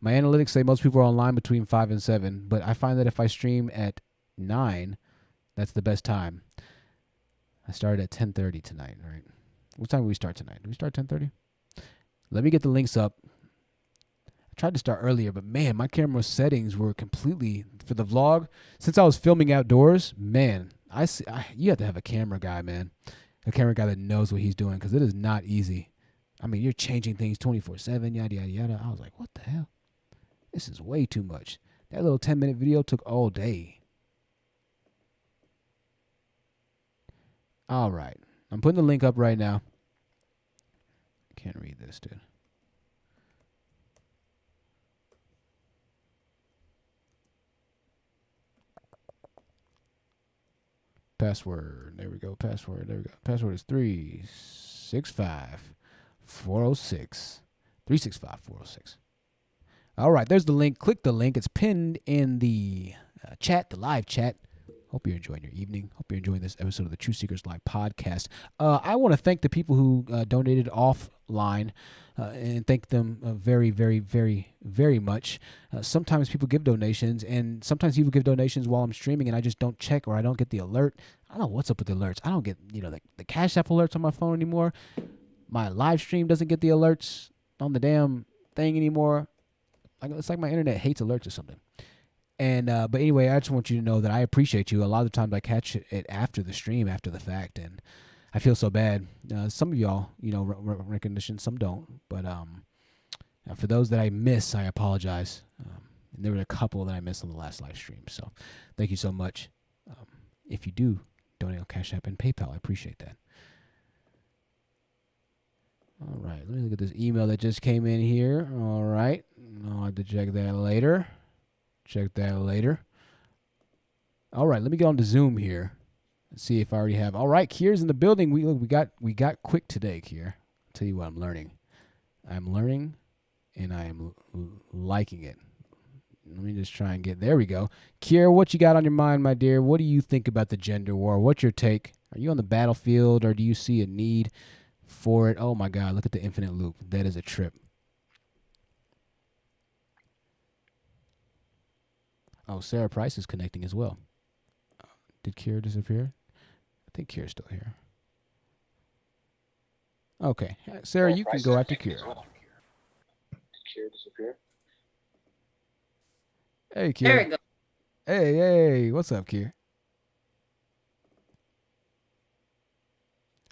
A: My analytics say most people are online between 5 and 7, but I find that if I stream at 9, that's the best time. I started at 10:30 tonight, right? What time do we start tonight? Do we start 10:30? Let me get the links up. I tried to start earlier, but man, my camera settings were completely, for the vlog, since I was filming outdoors, man, you have to have a camera guy, man. A camera guy that knows what he's doing, because it is not easy. I mean, you're changing things 24/7, yada, yada, yada. I was like, what the hell? This is way too much. That little 10-minute video took all day. All right. I'm putting the link up right now. I can't read this, dude. Password. There we go. Password. There we go. Password is 365 406. 365 406. All right. There's the link. Click the link. It's pinned in the chat, the live chat. Hope you're enjoying your evening. Hope you're enjoying this episode of the True Seekers Live podcast. I want to thank the people who donated offline and thank them very, very, very, very much. Sometimes people give donations, and sometimes people give donations while I'm streaming, and I just don't check or I don't get the alert. I don't know what's up with the alerts. I don't get the Cash App alerts on my phone anymore. My live stream doesn't get the alerts on the damn thing anymore. It's like my internet hates alerts or something. And but anyway, I just want you to know that I appreciate you. A lot of the times I catch it after the stream, after the fact, and I feel so bad. Some of y'all, recognition, some don't. But for those that I miss, I apologize. And there were a couple that I missed on the last live stream. So thank you so much. If you do donate on Cash App and PayPal, I appreciate that. All right, let me look at this email that just came in here. All right, I'll have to check that later. Check that later. All right, let me get on to Zoom here and see if I already have. All right, Kier's in the building. We got quick today, Kier. I'll tell you what I'm learning. I'm learning, and I am liking it. Let me just try and get. There we go. Kier, what you got on your mind, my dear? What do you think about the gender war? What's your take? Are you on the battlefield, or do you see a need for it? Oh my God! Look at the infinite loop. That is a trip. Oh, Sarah Price is connecting as well. Did Kira disappear? I think Kira's still here. Okay. Sarah, you can go after Kira. Did Kira disappear? Hey, Kira.
G: There we go.
A: Hey. What's up, Kira?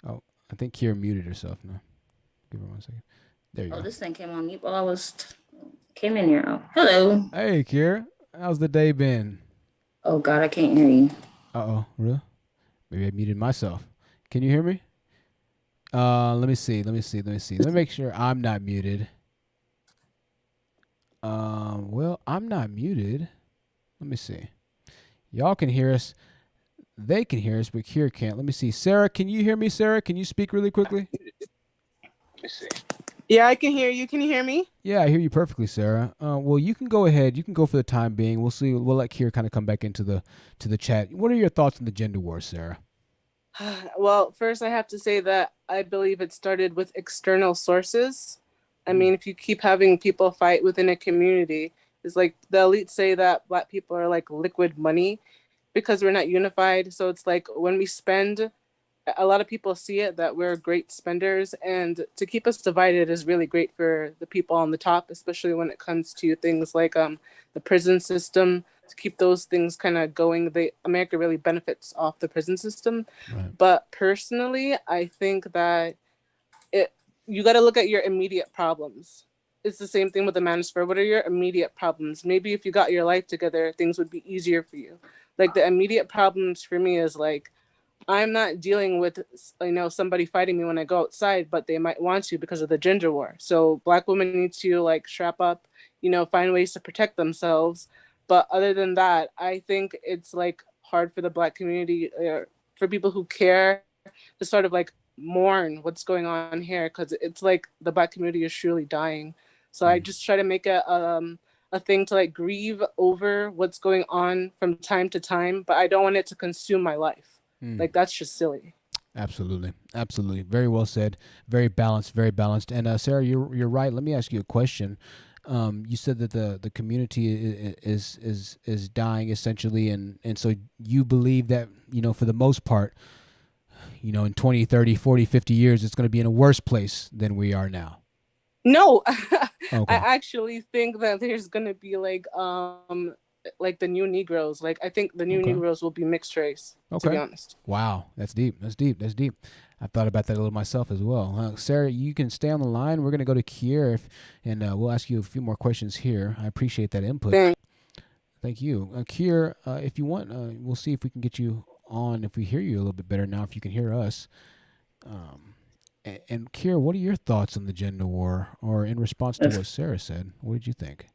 A: Oh, I think Kira muted herself now. Give her 1 second. There you go.
G: Oh, this thing came on mute while I was came in here. Oh, hello.
A: Hey, Kira. How's the day been?
G: Oh God, I can't hear you.
A: Uh-oh, really? Maybe I muted myself. Can you hear me? Let me see. Let me make sure I'm not muted. Well, I'm not muted. Let me see. Y'all can hear us. They can hear us, but Kira can't. Let me see. Sarah, can you hear me, Sarah? Can you speak really quickly?
H: Let me see. Yeah, I can hear you. Can you hear me?
A: Yeah, I hear you perfectly, Sarah. Well, you can go ahead. You can go for the time being. We'll see. We'll let Kira kind of come back into the chat. What are your thoughts on the gender war, Sarah?
H: Well, first I have to say that I believe it started with external sources. I mean, if you keep having people fight within a community, it's like the elites say that Black people are like liquid money because we're not unified. So it's like when we spend, a lot of people see it that we're great spenders, and to keep us divided is really great for the people on the top, especially when it comes to things like the prison system. To keep those things kind of going, America really benefits off the prison system.
A: Right.
H: But personally, I think that you got to look at your immediate problems. It's the same thing with the manosphere. What are your immediate problems? Maybe if you got your life together, things would be easier for you. Like the immediate problems for me is like, I'm not dealing with, somebody fighting me when I go outside, but they might want to because of the gender war. So Black women need to like strap up, find ways to protect themselves. But other than that, I think it's like hard for the Black community, for people who care, to sort of like mourn what's going on here, because it's like the Black community is truly dying. So I just try to make a thing to like grieve over what's going on from time to time, but I don't want it to consume my life. Like, that's just silly.
A: Absolutely. Very well said. Very balanced. And Sarah, you're right. Let me ask you a question. You said that the community is dying essentially, and so you believe that, for the most part, in 20, 30, 40, 50 years, it's going to be in a worse place than we are now.
H: No,
A: Okay.
H: I actually think that there's going to be like the new Negroes. Like, I think the new Negroes will be mixed race, to be honest.
A: Wow. That's deep. I thought about that a little myself as well. Sarah, you can stay on the line. We're going to go to Kier, and we'll ask you a few more questions here. I appreciate that input.
H: Thanks.
A: Thank you. Kier, if you want, we'll see if we can get you on, if we hear you a little bit better now, if you can hear us. And Kier, what are your thoughts on the gender war, or in response to what Sarah said? What did you think?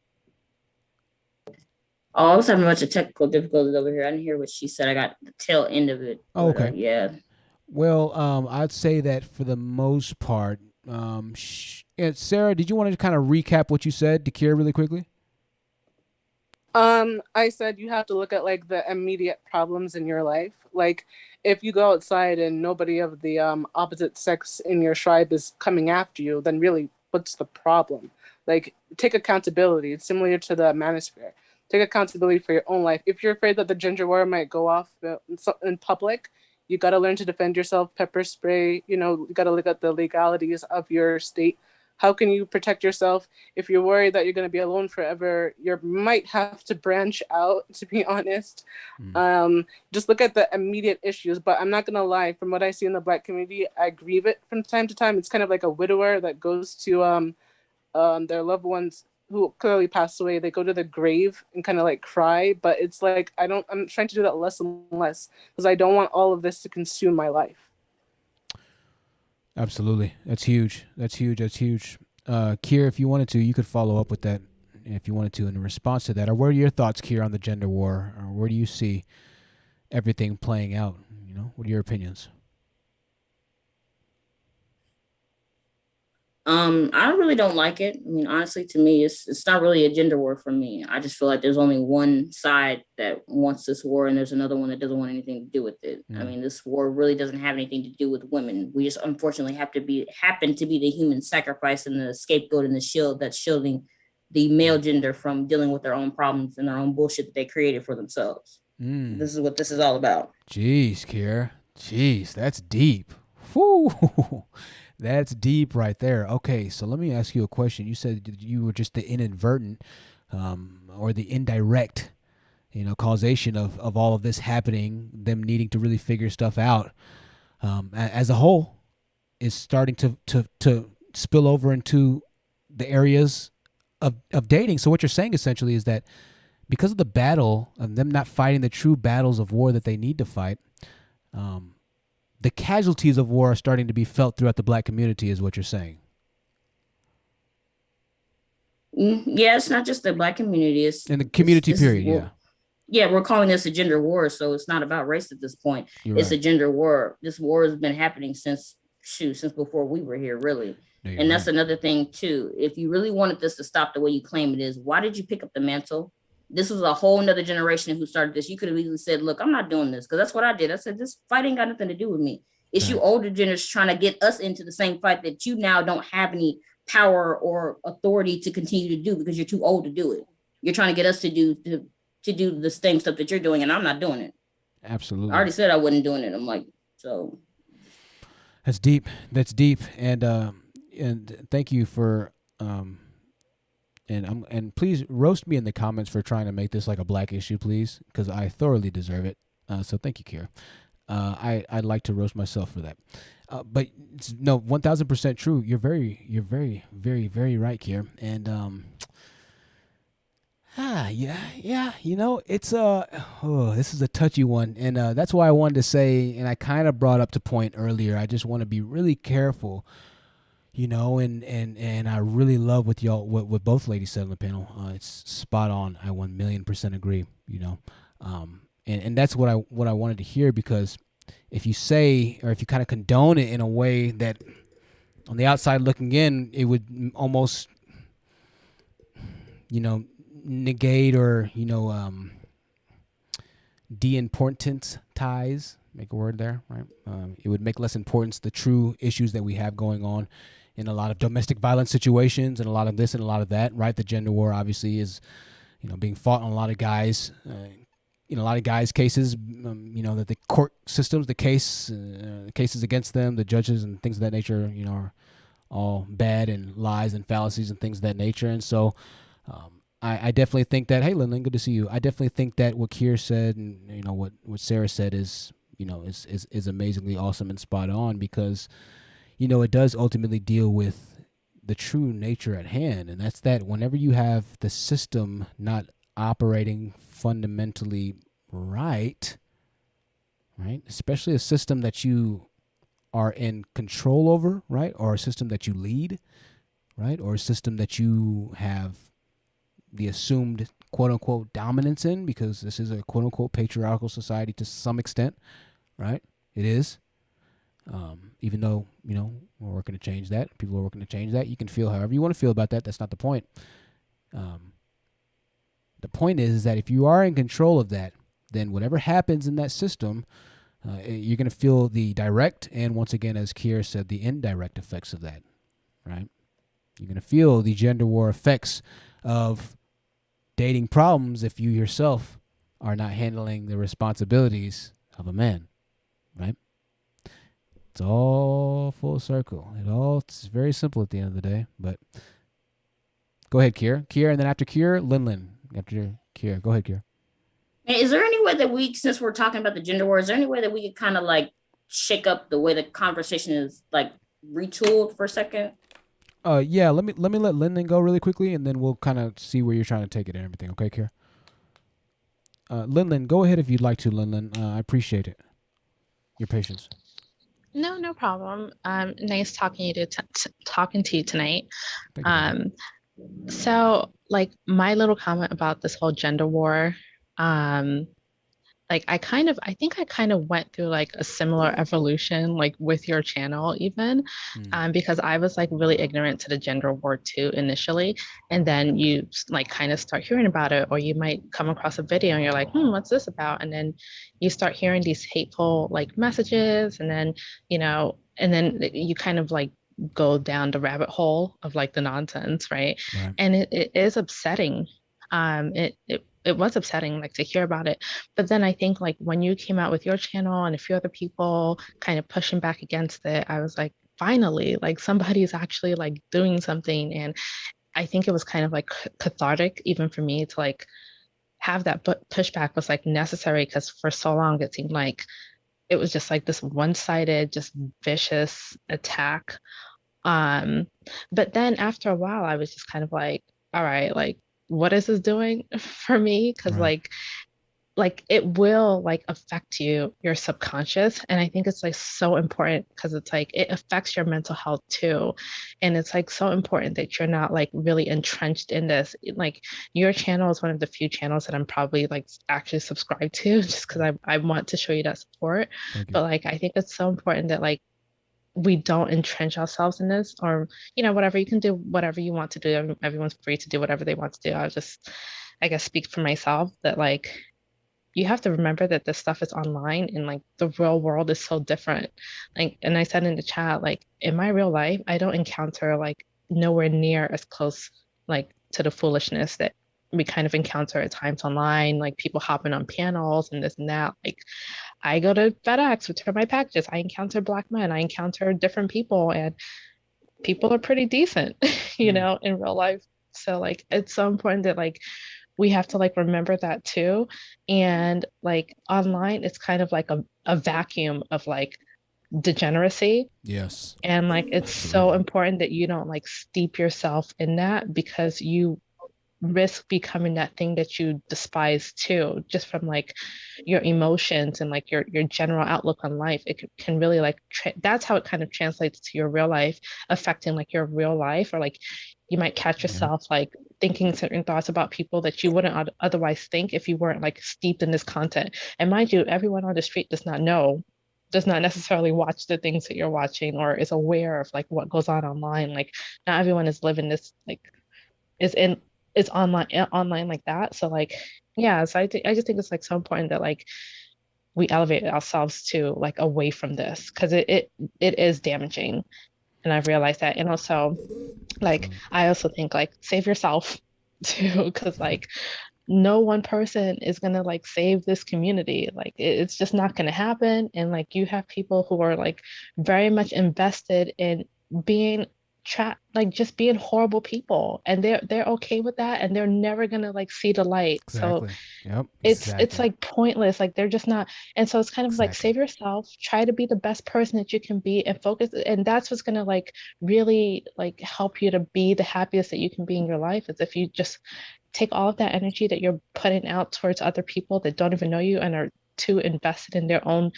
G: Oh, I was having a bunch of technical difficulties over here. I didn't hear what she said. I got the tail end of it.
A: Oh, okay.
G: Yeah.
A: Well, I'd say that for the most part, Sarah, did you want to kind of recap what you said to Kier really quickly?
H: I said you have to look at like the immediate problems in your life. Like if you go outside and nobody of the opposite sex in your tribe is coming after you, then really what's the problem? Like take accountability. It's similar to the manosphere. Take accountability for your own life. If you're afraid that the gender war might go off in public, you got to learn to defend yourself, pepper spray, you got to look at the legalities of your state. How can you protect yourself? If you're worried that you're going to be alone forever, you might have to branch out, to be honest. Just look at the immediate issues. But I'm not going to lie, from what I see in the Black community, I grieve it from time to time. It's kind of like a widower that goes to their loved ones who clearly passed away. They go to the grave and kind of like cry. But it's like, I'm trying to do that less and less because I don't want all of this to consume my life.
A: Absolutely. That's huge. Kier, if you wanted to, you could follow up with that if you wanted to in response to that. Or what are your thoughts, Kier, on the gender war? Or where do you see everything playing out? What are your opinions?
G: I really don't like it. I mean, honestly, to me, it's not really a gender war for me. I just feel like there's only one side that wants this war, and there's another one that doesn't want anything to do with it. I mean, this war really doesn't have anything to do with women. We just unfortunately happen to be the human sacrifice and the scapegoat and the shield that's shielding the male gender from dealing with their own problems and their own bullshit that they created for themselves. This is what this is all about.
A: Jeez, Kier. Jeez, that's deep. Whew. That's deep right there. Okay, so let me ask you a question. You said you were just the inadvertent or the indirect, causation of all of this happening, them needing to really figure stuff out. As a whole, is starting to spill over into the areas of dating. So what you're saying essentially is that because of the battle, of them not fighting the true battles of war that they need to fight, the casualties of war are starting to be felt throughout the Black community, is what you're saying.
G: Yeah, it's not just the Black community. It's
A: in the community period, yeah.
G: Yeah, we're calling this a gender war, so it's not about race at this point. It's a gender war. This war has been happening since before we were here, really. And that's another thing, too. If you really wanted this to stop the way you claim it is, why did you pick up the mantle? This was a whole nother generation who started this. You could have easily said, look, I'm not doing this, because that's what I did. I said, this fight ain't got nothing to do with me. It's you older generation trying to get us into the same fight that you now don't have any power or authority to continue to do because you're too old to do it. You're trying to get us to do the same stuff that you're doing, and I'm not doing it.
A: Absolutely.
G: I already said I wasn't doing it. I'm like, so.
A: That's deep. And thank you for and please roast me in the comments for trying to make this like a Black issue, please, because I thoroughly deserve it. So thank you, Kier. I'd like to roast myself for that. But it's, no, 1,000% true. You're very, very, very right, Kier. And yeah. It's this is a touchy one, and that's why I wanted to say, and I kind of brought up the point earlier. I just want to be really careful. And I really love what both ladies said on the panel. It's spot on. I 1,000,000% agree. And that's what I wanted to hear, because if you say, or if you kind of condone it in a way that on the outside looking in, it would almost, negate or, de-importance ties, make a word there, right? It would make less importance the true issues that we have going on in a lot of domestic violence situations and a lot of this and a lot of that, right? The gender war obviously is, being fought on a lot of guys, in a lot of guys' cases, that the court systems, the cases against them, the judges and things of that nature, are all bad and lies and fallacies and things of that nature. And so I definitely think that, hey, Lindley, good to see you. I definitely think that what Kier said and, what Sarah said is amazingly awesome and spot on, because, it does ultimately deal with the true nature at hand. And that's that whenever you have the system not operating fundamentally right, especially a system that you are in control over, right, or a system that you lead, right, or a system that you have the assumed quote unquote dominance in, because this is a quote unquote patriarchal society to some extent, right? It is. Even though, we're working to change that. People are working to change that. You can feel however you want to feel about that. That's not the point. The point is that if you are in control of that, then whatever happens in that system, you're going to feel the direct and, once again, as Kier said, the indirect effects of that, right? You're going to feel the gender war effects of dating problems if you yourself are not handling the responsibilities of a man, right? It's all full circle. It's very simple at the end of the day. But go ahead, Kier. Kier, and then after Kier, Lin. After Kier, go ahead, Kier.
G: Is there any way that we, since we're talking about the gender war, is there any way that we could kind of like shake up the way the conversation is like retooled for a second?
A: Yeah. Let me let Lyndon go really quickly, and then we'll kind of see where you're trying to take it and everything. Okay, Kier. Lyndon, go ahead if you'd like to, Lyndon. I appreciate it. Your patience.
I: No problem. Nice talking to you tonight. So like my little comment about this whole gender war, like I think I kind of went through like a similar evolution, like with your channel even, because I was like really ignorant to the gender war too initially. And then you like kind of start hearing about it, or you might come across a video and you're like, what's this about? And then you start hearing these hateful like messages, and then, and then you kind of like go down the rabbit hole of like the nonsense, right? And it is upsetting. It was upsetting like to hear about it. But then I think like when you came out with your channel and a few other people kind of pushing back against it, I was like, finally, like somebody's actually like doing something. And I think it was kind of like cathartic even for me to like have that pushback was like necessary, because for so long it seemed like it was just like this one-sided, just vicious attack. But then after a while, I was just kind of like, all right, like, what is this doing for me? Because like it will like affect your subconscious. And I think it's like so important, because it's like it affects your mental health too. And it's like so important that you're not like really entrenched in this. Like your channel is one of the few channels that I'm probably like actually subscribed to, just because I want to show you that support. But like I think it's so important that like we don't entrench ourselves in this, or whatever. You can do whatever you want to do. Everyone's free to do whatever they want to do. I guess speak for myself that like you have to remember that this stuff is online, and like the real world is so different. Like, and I said in the chat, like in my real life, I don't encounter like nowhere near as close like to the foolishness that we kind of encounter at times online, like people hopping on panels and this and that. Like I go to FedEx, return my packages. I encounter Black men. I encounter different people, and people are pretty decent, in real life. So like, it's so important that like, we have to like remember that too. And like online, it's kind of like a vacuum of like degeneracy.
A: Yes.
I: And like, it's so important that you don't like steep yourself in that, because you risk becoming that thing that you despise too, just from like your emotions and like your general outlook on life. It can really like that's how it kind of translates to your real life, affecting like your real life. Or like you might catch yourself like thinking certain thoughts about people that you wouldn't otherwise think if you weren't like steeped in this content. And mind you, everyone on the street does not necessarily watch the things that you're watching, or is aware of like what goes on online. Like not everyone is living this, like is online like that. So like, yeah, so I just think it's like so important that like we elevate ourselves to like away from this, because it is damaging. And I've realized that. And also like I also think like save yourself too, because like no one person is gonna like save this community. Like it's just not gonna happen. And like you have people who are like very much invested in being like just being horrible people, and they're okay with that, and they're never gonna like see the light.
A: Exactly.
I: So it's like pointless. Like they're just not. And so it's kind of like save yourself, try to be the best person that you can be, and focus. And that's what's gonna like really like help you to be the happiest that you can be in your life, is if you just take all of that energy that you're putting out towards other people that don't even know you and are too invested in their own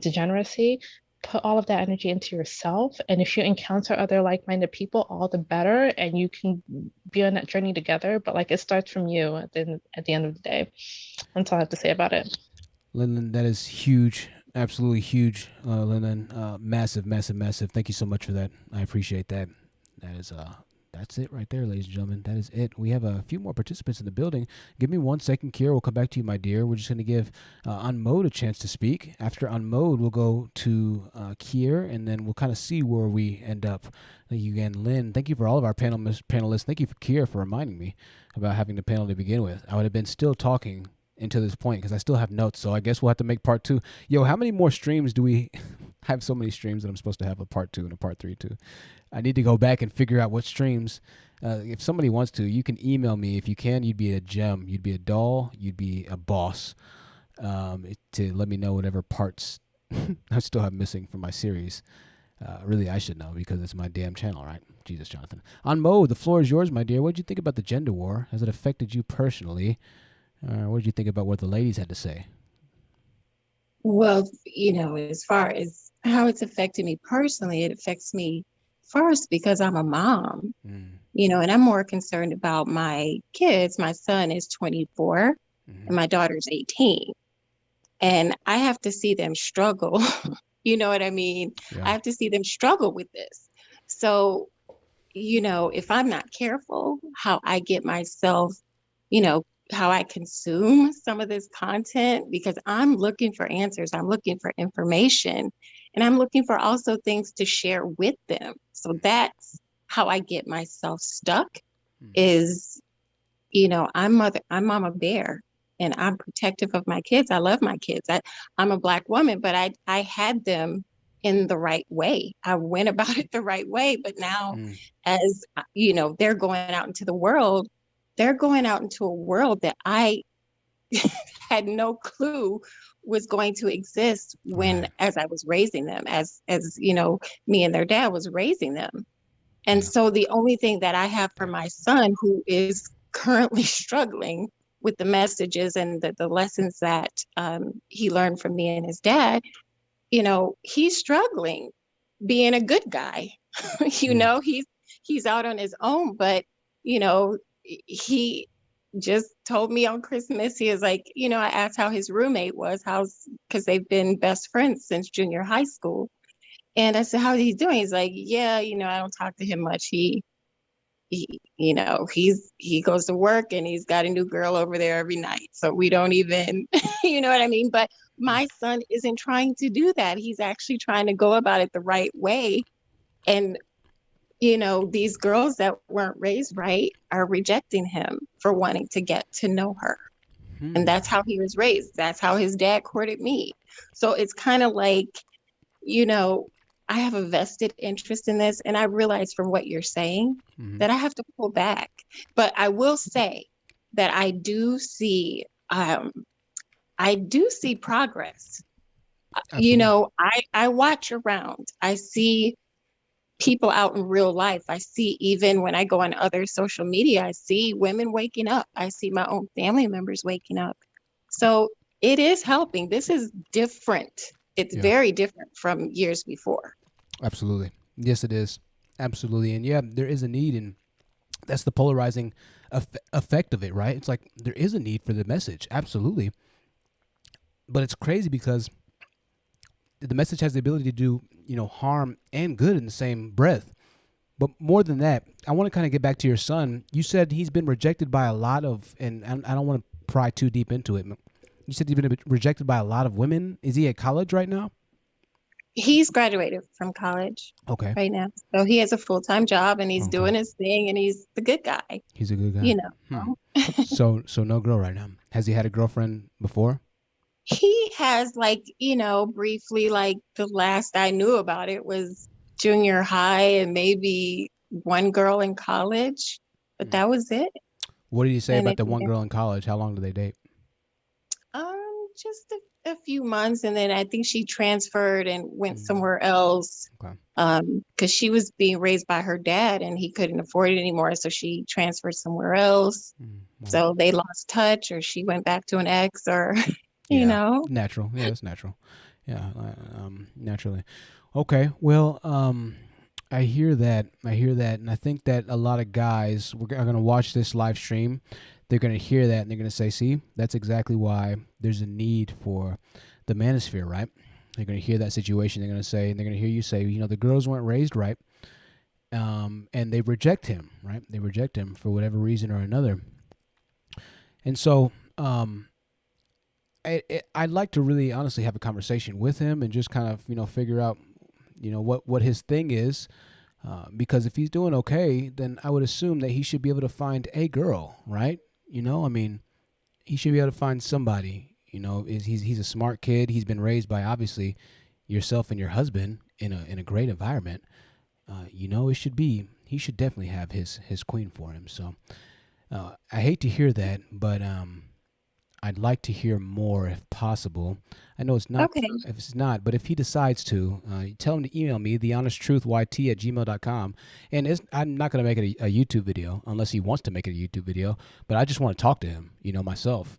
I: degeneracy. Put all of that energy into yourself. And if you encounter other like-minded people, all the better. And you can be on that journey together. But like, it starts from you at the end of the day. That's all I have to say about it.
A: Lyndon, that is huge. Absolutely huge, Lyndon. Massive, massive, massive. Thank you so much for that. I appreciate that. That's it right there, ladies and gentlemen. That is it. We have a few more participants in the building. Give me 1 second, Kiera. We'll come back to you, my dear. We're just going to give Unmode a chance to speak. After Unmode, we'll go to Kier, and then we'll kind of see where we end up. Thank you again, Lynn. Thank you for all of our panelists. Thank you for Kier for reminding me about having the panel to begin with. I would have been still talking until this point because I still have notes, so I guess we'll have to make part 2. Yo, how many more streams do we I have so many streams that I'm supposed to have a part 2 and a part 3 too. I need to go back and figure out what streams. If somebody wants to, you can email me. If you can, you'd be a gem. You'd be a doll. You'd be a boss to let me know whatever parts I still have missing from my series. Really, I should know because it's my damn channel, right? Jesus, Jonathan. On Mo, the floor is yours, my dear. What did you think about the gender war? Has it affected you personally? What did you think about what the ladies had to say?
J: Well, as far as how it's affected me personally, it affects me first because I'm a mom, and I'm more concerned about my kids. My son is 24 and my daughter's 18. And I have to see them struggle. You know what I mean? Yeah. I have to see them struggle with this. So, if I'm not careful how I get myself, how I consume some of this content, because I'm looking for answers, I'm looking for information, and I'm looking for also things to share with them. So that's how I get myself stuck is, I'm Mama Bear and I'm protective of my kids. I love my kids. I'm a Black woman, but I had them in the right way. I went about it the right way. But now as, they're going out into the world, they're going out into a world that I had no clue was going to exist as I was raising them, as me and their dad was raising them. And so the only thing that I have for my son, who is currently struggling with the messages and the lessons that he learned from me and his dad, he's struggling being a good guy. He's out on his own, but he just told me on Christmas, he was like, I asked how his roommate was, because they've been best friends since junior high school. And I said, how's he doing? He's like, yeah, I don't talk to him much. He goes to work and he's got a new girl over there every night. So we don't even, you know what I mean? But my son isn't trying to do that. He's actually trying to go about it the right way. And these girls that weren't raised right are rejecting him for wanting to get to know her. And that's how he was raised. That's how his dad courted me. So it's kind of like, I have a vested interest in this. And I realize from what you're saying that I have to pull back. But I will say that I do see progress. Absolutely. I watch around. I see people out in real life. I see, even when I go on other social media, I see women waking up. I see my own family members waking up. So it is helping. This is different. It's very different from years before.
A: Absolutely. Yes, it is. Absolutely. And there is a need, and that's the polarizing effect of it, right? It's like there is a need for the message. Absolutely. But it's crazy because the message has the ability to do, harm and good in the same breath. But more than that, I want to kind of get back to your son. You said he's been rejected by a lot of, and I don't want to pry too deep into it. You said he's been rejected by a lot of women. Is he at college right now?
J: He's graduated from college right now. So he has a full-time job and he's doing his thing and he's the good guy.
A: He's a good guy. So no girl right now. Has he had a girlfriend before?
J: He has, briefly, the last I knew about it was junior high and maybe one girl in college, but that was it.
A: What did you say about the one girl in college? How long did they date?
J: just a few months, and then I think she transferred and went
A: Mm.
J: somewhere else.
A: Okay.
J: Because she was being raised by her dad, and he couldn't afford it anymore, so she transferred somewhere else.
A: Well,
J: So they lost touch, or she went back to an ex, or you
A: yeah,
J: know.
A: natural. Yeah, that's natural. Yeah, naturally. Okay. Well, I hear that. And I think that a lot of guys are going to watch this live stream. They're going to hear that, and they're going to say, "See, that's exactly why there's a need for the manosphere, right?" They're going to hear that situation. They're going to say, and they're going to hear you say, you know, the girls weren't raised right, and they reject him, right? They reject him for whatever reason or another. And so, I'd like to really honestly have a conversation with him and just kind of, you know, figure out, you know, what his thing is. Because if he's doing okay, then I would assume that he should be able to find a girl, right? You know, I mean, he should be able to find somebody. You know, he's a smart kid. He's been raised by obviously yourself and your husband in a great environment. You know, he should definitely have his queen for him. So I hate to hear that, but I'd like to hear more if possible. I know it's not,
J: Okay.
A: if it's not, but if he decides to, tell him to email me, thehonesttruthyt@gmail.com. And I'm not going to make it a YouTube video unless he wants to make it a YouTube video, but I just want to talk to him, you know, myself,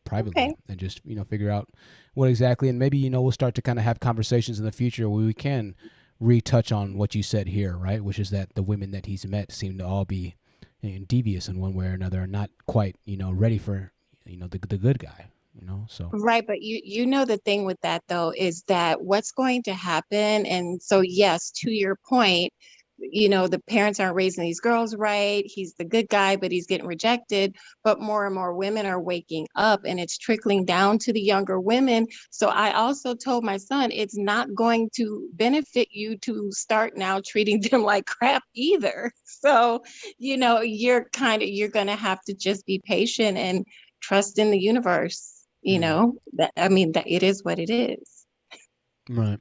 A: privately,
J: Okay.
A: and just, you know, figure out what exactly, and maybe, you know, we'll start to kind of have conversations in the future where we can retouch on what you said here, right? Which is that the women that he's met seem to all be, you know, devious in one way or another, and not quite, you know, ready for, you know, the good guy, you know. So
J: Right, but you know the thing with that though is that what's going to happen, and so yes, to your point, you know, the parents aren't raising these girls right. He's the good guy, but he's getting rejected. But more and more women are waking up, and it's trickling down to the younger women. So I also told my son it's not going to benefit you to start now treating them like crap either. So, you know, you're going to have to just be patient and trust in the universe. You know, that I mean that it is what it is.
A: right.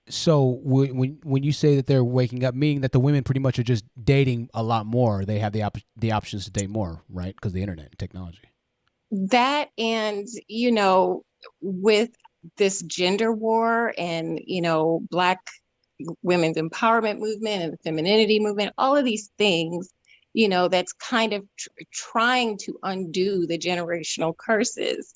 A: So when you say that they're waking up, meaning that the women pretty much are just dating a lot more, they have the options to date more, right? Because of the internet and technology.
J: That, and you know, with this gender war and, you know, Black women's empowerment movement and the femininity movement, all of these things, you know, that's kind of trying to undo the generational curses.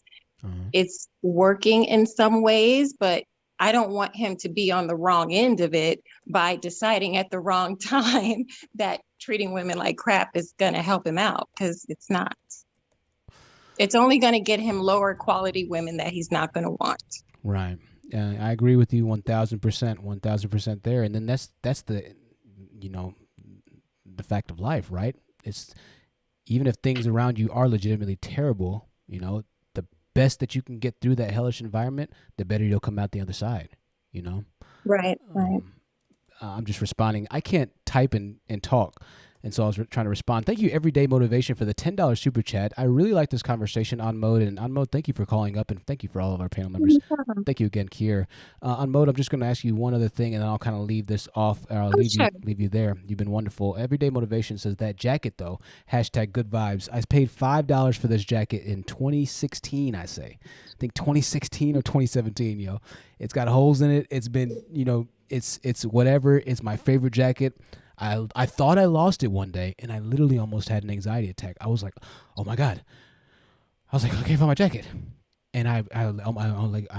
J: It's working in some ways, but I don't want him to be on the wrong end of it by deciding at the wrong time that treating women like crap is going to help him out, because it's not. It's only going to get him lower quality women that he's not going to want.
A: Right. I agree with you 1,000%, 1,000% there. And then that's the, you know, the fact of life, right? It's, even if things around you are legitimately terrible, you know, the best that you can get through that hellish environment, the better you'll come out the other side, you know?
J: Right.
A: I'm just responding. I can't type and talk. And so I was trying to respond. Thank you, Everyday Motivation, for the $10 super chat. I really like this conversation on Mode. And on Mode, thank you for calling up, and thank you for all of our panel members. Thank you again, Kier. On Mode, I'm just going to ask you one other thing, and then I'll kind of leave this off. Or I'll leave you there. You've been wonderful. Everyday Motivation says that jacket, though, hashtag good vibes. I paid $5 for this jacket in 2016, I say. I think 2016 or 2017, yo. It's got holes in it. It's been, you know, it's whatever. It's my favorite jacket. I thought I lost it one day, and I literally almost had an anxiety attack. I was like, oh my God. I was like, I can't find my jacket. And I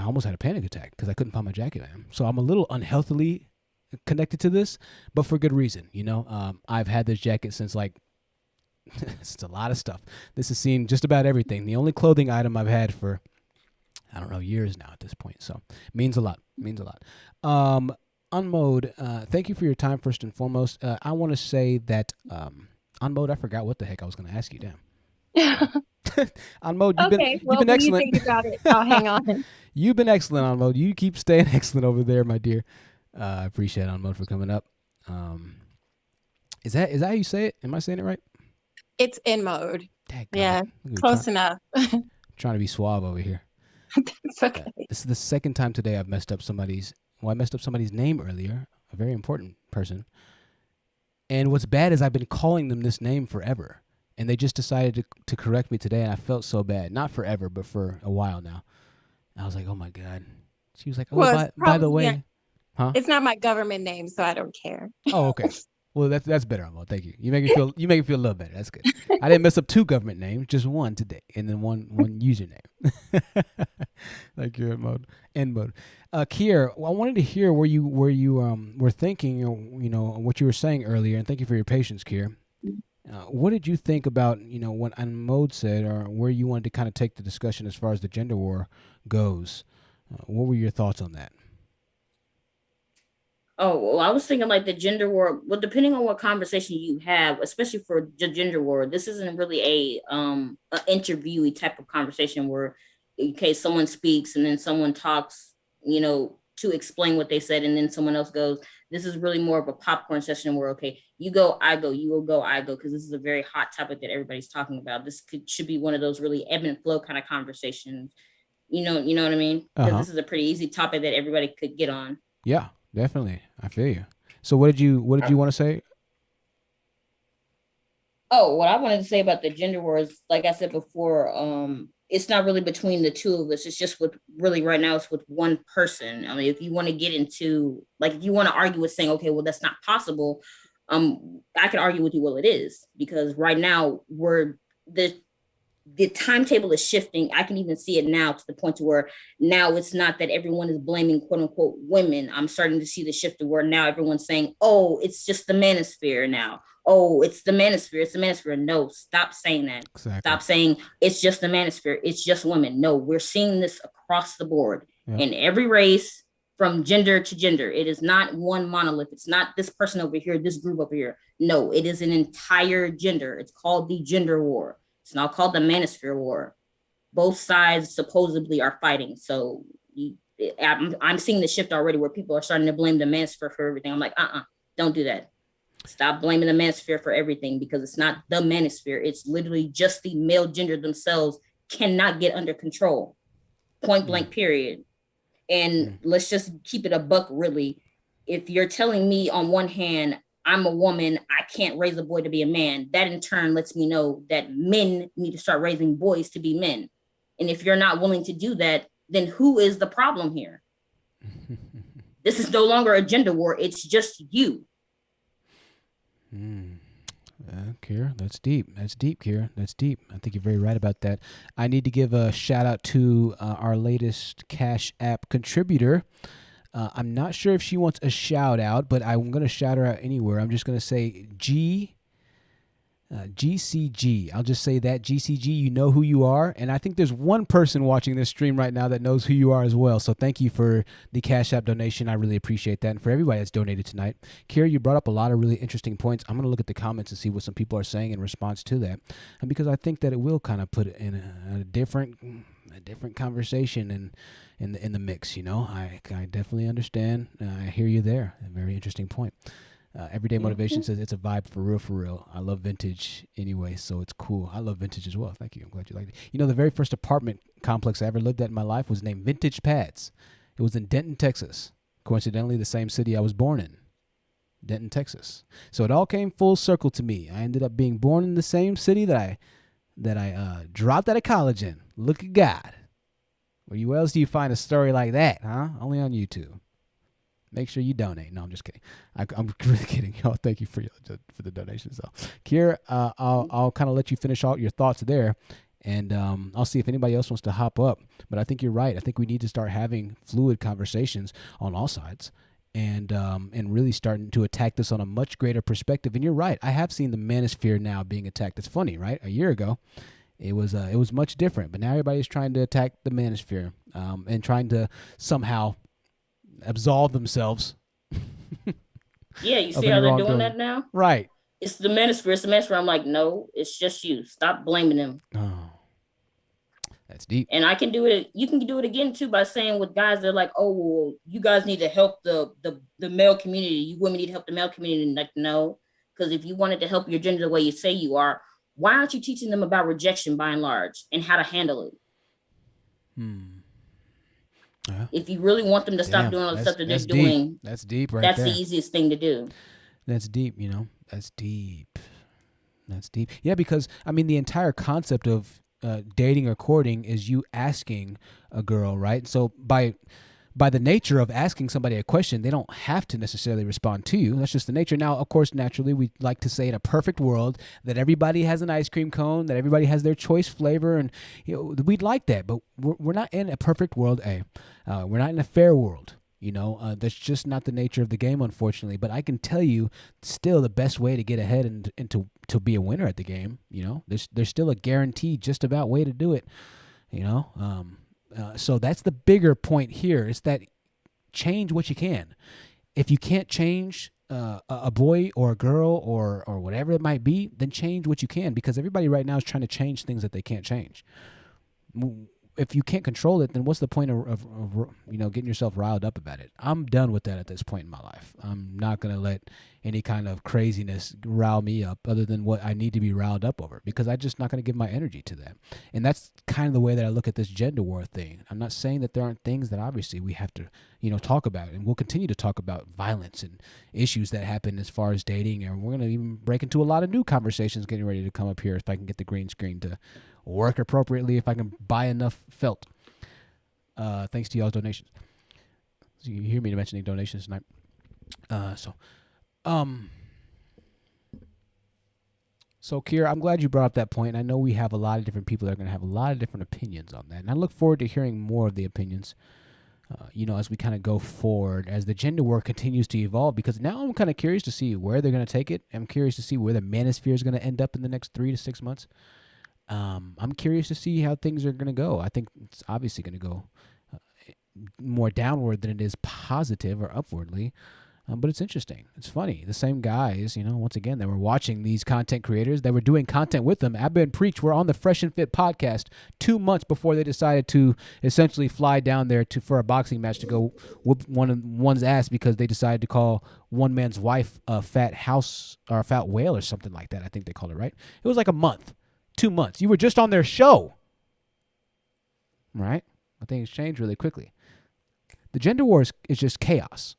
A: almost had a panic attack because I couldn't find my jacket, man. So I'm a little unhealthily connected to this, but for good reason. You know, I've had this jacket since it's a lot of stuff. This has seen just about everything. The only clothing item I've had for, I don't know, years now at this point. So it means a lot. On Mode, thank you for your time, first and foremost. I want to say that on Mode, I forgot what the heck I was going to ask you. Damn. On Mode, you've been excellent.
J: When you think about it, I'll hang on.
A: You've been excellent on Mode. You keep staying excellent over there, my dear. I appreciate On Mode for coming up. Is that how you say it? Am I saying it right?
J: It's in Mode.
A: Yeah,
J: close enough.
A: Trying to be suave over here.
J: It's okay.
A: This is the second time today I've messed up somebody's. Well, I messed up somebody's name earlier, a very important person. And what's bad is I've been calling them this name forever. and they just decided to correct me today, and I felt so bad. Not forever, but for a while now. I was like, oh my God. She was like, oh,
J: Well,
A: by the way, huh?
J: it's not my government name, so I don't care.
A: Oh, okay. Well, that's better, Amo. Thank you. You make me feel a little better. That's good. I didn't mess up 2 government names, just one today, and then one username. Like you're in mode. Kier, I wanted to hear where you were thinking, what you were saying earlier, and thank you for your patience, Kier. What did you think about what Anmode said, or where you wanted to kind of take the discussion as far as the gender war goes? What were your thoughts on that?
G: Oh, well, I was thinking like the gender war. Well, depending on what conversation you have, especially for the gender war, this isn't really a interviewee type of conversation where, in case someone speaks and then someone talks, to explain what they said, and then someone else goes. This is really more of a popcorn session where, okay, you go, I go, you will go, I go, because this is a very hot topic that everybody's talking about. This should be one of those really ebb and flow kind of conversations. You know what I mean? Because this is a pretty easy topic that everybody could get on.
A: Yeah. Definitely. I feel you. So what did you want to say?
G: Oh, what I wanted to say about the gender wars, like I said before, it's not really between the two of us. It's just right now it's with one person. I mean, if you want to get into, like, if you want to argue with saying, okay, well, that's not possible. I can argue with you, well, it is, because right now the timetable is shifting. I can even see it now to the point to where now it's not that everyone is blaming quote unquote women. I'm starting to see the shift to where now everyone's saying, oh, it's just the manosphere now. Oh, it's the manosphere. It's the manosphere. No, stop saying that. Exactly. Stop saying it's just the manosphere. It's just women. No, we're seeing this across the board in every race, from gender to gender. It is not one monolith. It's not this person over here, this group over here. No, it is an entire gender. It's called the gender war. It's not called the manosphere war. Both sides supposedly are fighting. So I'm seeing the shift already where people are starting to blame the manosphere for everything. I'm like, don't do that. Stop blaming the manosphere for everything, because it's not the manosphere. It's literally just the male gender themselves cannot get under control. Point blank, period. And let's just keep it a buck, really. If you're telling me on one hand, I'm a woman, I can't raise a boy to be a man, that in turn lets me know that men need to start raising boys to be men. And if you're not willing to do that, then who is the problem here? This is no longer a gender war. It's just you.
A: Kira, that's deep. That's deep, Kira. That's deep. I think you're very right about that. I need to give a shout out to our latest Cash App contributor. I'm not sure if she wants a shout out, but I'm going to shout her out anywhere. I'm just going to say GCG. I'll just say that, GCG, you know who you are. And I think there's one person watching this stream right now that knows who you are as well. So thank you for the Cash App donation. I really appreciate that. And for everybody that's donated tonight. Kira, you brought up a lot of really interesting points. I'm going to look at the comments and see what some people are saying in response to that. And because I think that it will kind of put it in a different conversation in the mix, I definitely understand. I hear you there. A very interesting point. Everyday Motivation says it's a vibe for real. I love vintage anyway, so it's cool. I love vintage as well. Thank you. I'm glad you liked it. The very first apartment complex I ever lived at in my life was named Vintage Pads. It was in Denton, Texas. Coincidentally, the same city I was born in, Denton, Texas. So it all came full circle to me. I ended up being born in the same city that I dropped out of college in. Look at God. Where else do you find a story like that, huh? Only on YouTube. Make sure you donate. No, I'm just kidding. I'm really kidding, y'all. Thank you for the donations, though. Kier, I'll kind of let you finish out your thoughts there, and I'll see if anybody else wants to hop up. But I think you're right. I think we need to start having fluid conversations on all sides, and really starting to attack this on a much greater perspective. And you're right. I have seen the manosphere now being attacked. It's funny, right? A year ago, it was much different, but now everybody's trying to attack the manosphere and trying to somehow absolve themselves.
G: Yeah, you see how they're doing that now?
A: Right.
G: It's the manosphere. It's the manosphere. I'm like, no, it's just you. Stop blaming them.
A: Oh, that's deep.
G: And I can do it. You can do it again too by saying with guys, they're like, oh, well, you guys need to help the male community. You women need to help the male community. And like, no, because if you wanted to help your gender the way you say you are, why aren't you teaching them about rejection by and large and how to handle it?
A: Yeah.
G: If you really want them to stop doing all the stuff that they're doing,
A: that's deep, right?
G: That's the easiest thing to do.
A: That's deep, That's deep. That's deep. Yeah, because I mean, the entire concept of dating or courting is you asking a girl, right? So by the nature of asking somebody a question, they don't have to necessarily respond to you. That's just the nature. Now, of course, naturally, we like to say in a perfect world that everybody has an ice cream cone, that everybody has their choice flavor, and we'd like that. But we're not in a perfect world, we're not in a fair world. That's just not the nature of the game, unfortunately. But I can tell you, still the best way to get ahead and to be a winner at the game, there's still a guaranteed just about way to do it, So that's the bigger point here, is that change what you can. If you can't change a boy or a girl or whatever it might be, then change what you can, because everybody right now is trying to change things that they can't change. If you can't control it, then what's the point of getting yourself riled up about it? I'm done with that at this point in my life. I'm not going to let any kind of craziness rile me up other than what I need to be riled up over, because I'm just not going to give my energy to that. And that's kind of the way that I look at this gender war thing. I'm not saying that there aren't things that obviously we have to, talk about, and we'll continue to talk about violence and issues that happen as far as dating, and we're going to even break into a lot of new conversations getting ready to come up here if I can get the green screen to work appropriately, if I can buy enough felt. Thanks to y'all's donations. So you hear me mentioning donations tonight. So Kiera, I'm glad you brought up that point. I know we have a lot of different people that are going to have a lot of different opinions on that, and I look forward to hearing more of the opinions. As we kind of go forward, as the gender war continues to evolve, because now I'm kind of curious to see where they're going to take it. I'm curious to see where the manosphere is going to end up in the next 3 to 6 months. I'm curious to see how things are going to go. I think it's obviously going to go more downward than it is positive or upwardly. But it's interesting. It's funny. The same guys, once again, that were watching these content creators, that were doing content with them. Abba and Preach were on the Fresh and Fit podcast 2 months before they decided to essentially fly down there for a boxing match to go whoop one's ass because they decided to call one man's wife a fat house or a fat whale or something like that. I think they called it, right? It was like a month. 2 months. You were just on their show, right? But things change really quickly. The gender war is just chaos.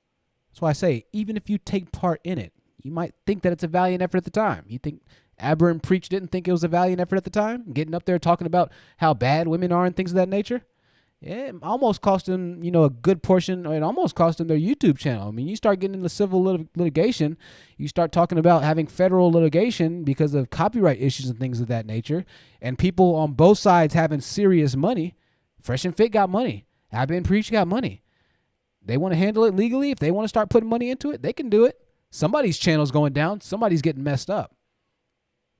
A: That's why I say, even if you take part in it, you might think that it's a valiant effort at the time. You think Aber and Preach didn't think it was a valiant effort at the time? Getting up there talking about how bad women are and things of that nature? Yeah, it almost cost them, a good portion. It almost cost them their YouTube channel. I mean, you start getting into civil litigation. You start talking about having federal litigation because of copyright issues and things of that nature. And people on both sides having serious money. Fresh and Fit got money. Abba and Preach got money. They want to handle it legally. If they want to start putting money into it, they can do it. Somebody's channel's going down. Somebody's getting messed up.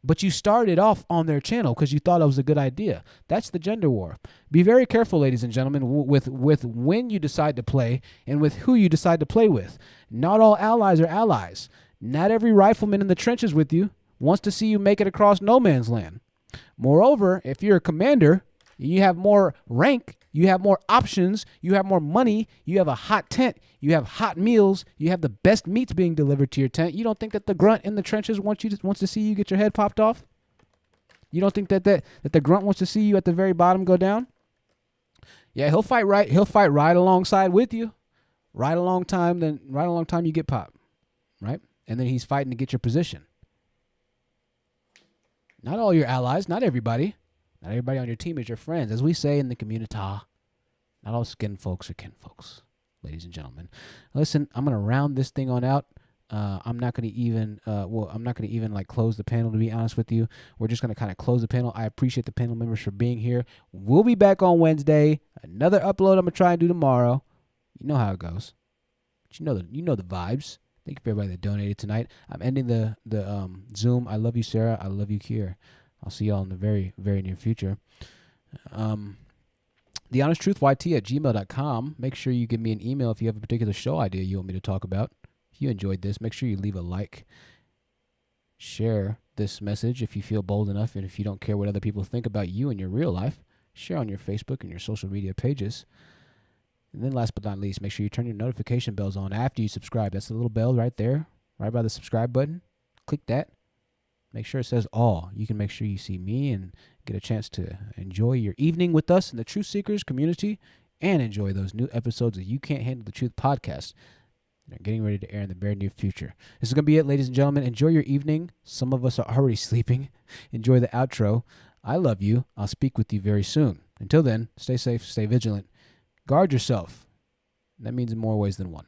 A: But you started off on their channel because you thought it was a good idea. That's the gender war. Be very careful, ladies and gentlemen, with when you decide to play and with who you decide to play with. Not all allies are allies. Not every rifleman in the trenches with you wants to see you make it across no man's land. Moreover, if you're a commander, you have more rank, you have more options, you have more money, you have a hot tent, you have hot meals, you have the best meats being delivered to your tent. You don't think that the grunt in the trenches wants to see you get your head popped off? You don't think that the grunt wants to see you at the very bottom go down? Yeah, he'll fight right alongside with you. Right along time you get popped. Right? And then he's fighting to get your position. Not all your allies, not everybody. Not everybody on your team is your friends. As we say in the community, not all skin folks are kin folks, ladies and gentlemen. Listen, I'm going to round this thing on out. I'm not going to even like close the panel, to be honest with you. We're just going to kind of close the panel. I appreciate the panel members for being here. We'll be back on Wednesday. Another upload I'm going to try and do tomorrow. You know how it goes. But you know the vibes. Thank you for everybody that donated tonight. I'm ending the Zoom. I love you, Sarah. I love you, Kier. I'll see y'all in the very, very near future. TheHonestTruthYT@gmail.com. Make sure you give me an email if you have a particular show idea you want me to talk about. If you enjoyed this, make sure you leave a like. Share this message if you feel bold enough, and if you don't care what other people think about you in your real life, share on your Facebook and your social media pages. And then last but not least, make sure you turn your notification bells on after you subscribe. That's the little bell right there, right by the subscribe button. Click that. Make sure it says all. You can make sure you see me and get a chance to enjoy your evening with us in the Truth Seekers community and enjoy those new episodes of You Can't Handle the Truth podcast. Getting ready to air in the very near future. This is going to be it, ladies and gentlemen. Enjoy your evening. Some of us are already sleeping. Enjoy the outro. I love you. I'll speak with you very soon. Until then, stay safe, stay vigilant. Guard yourself. That means in more ways than one.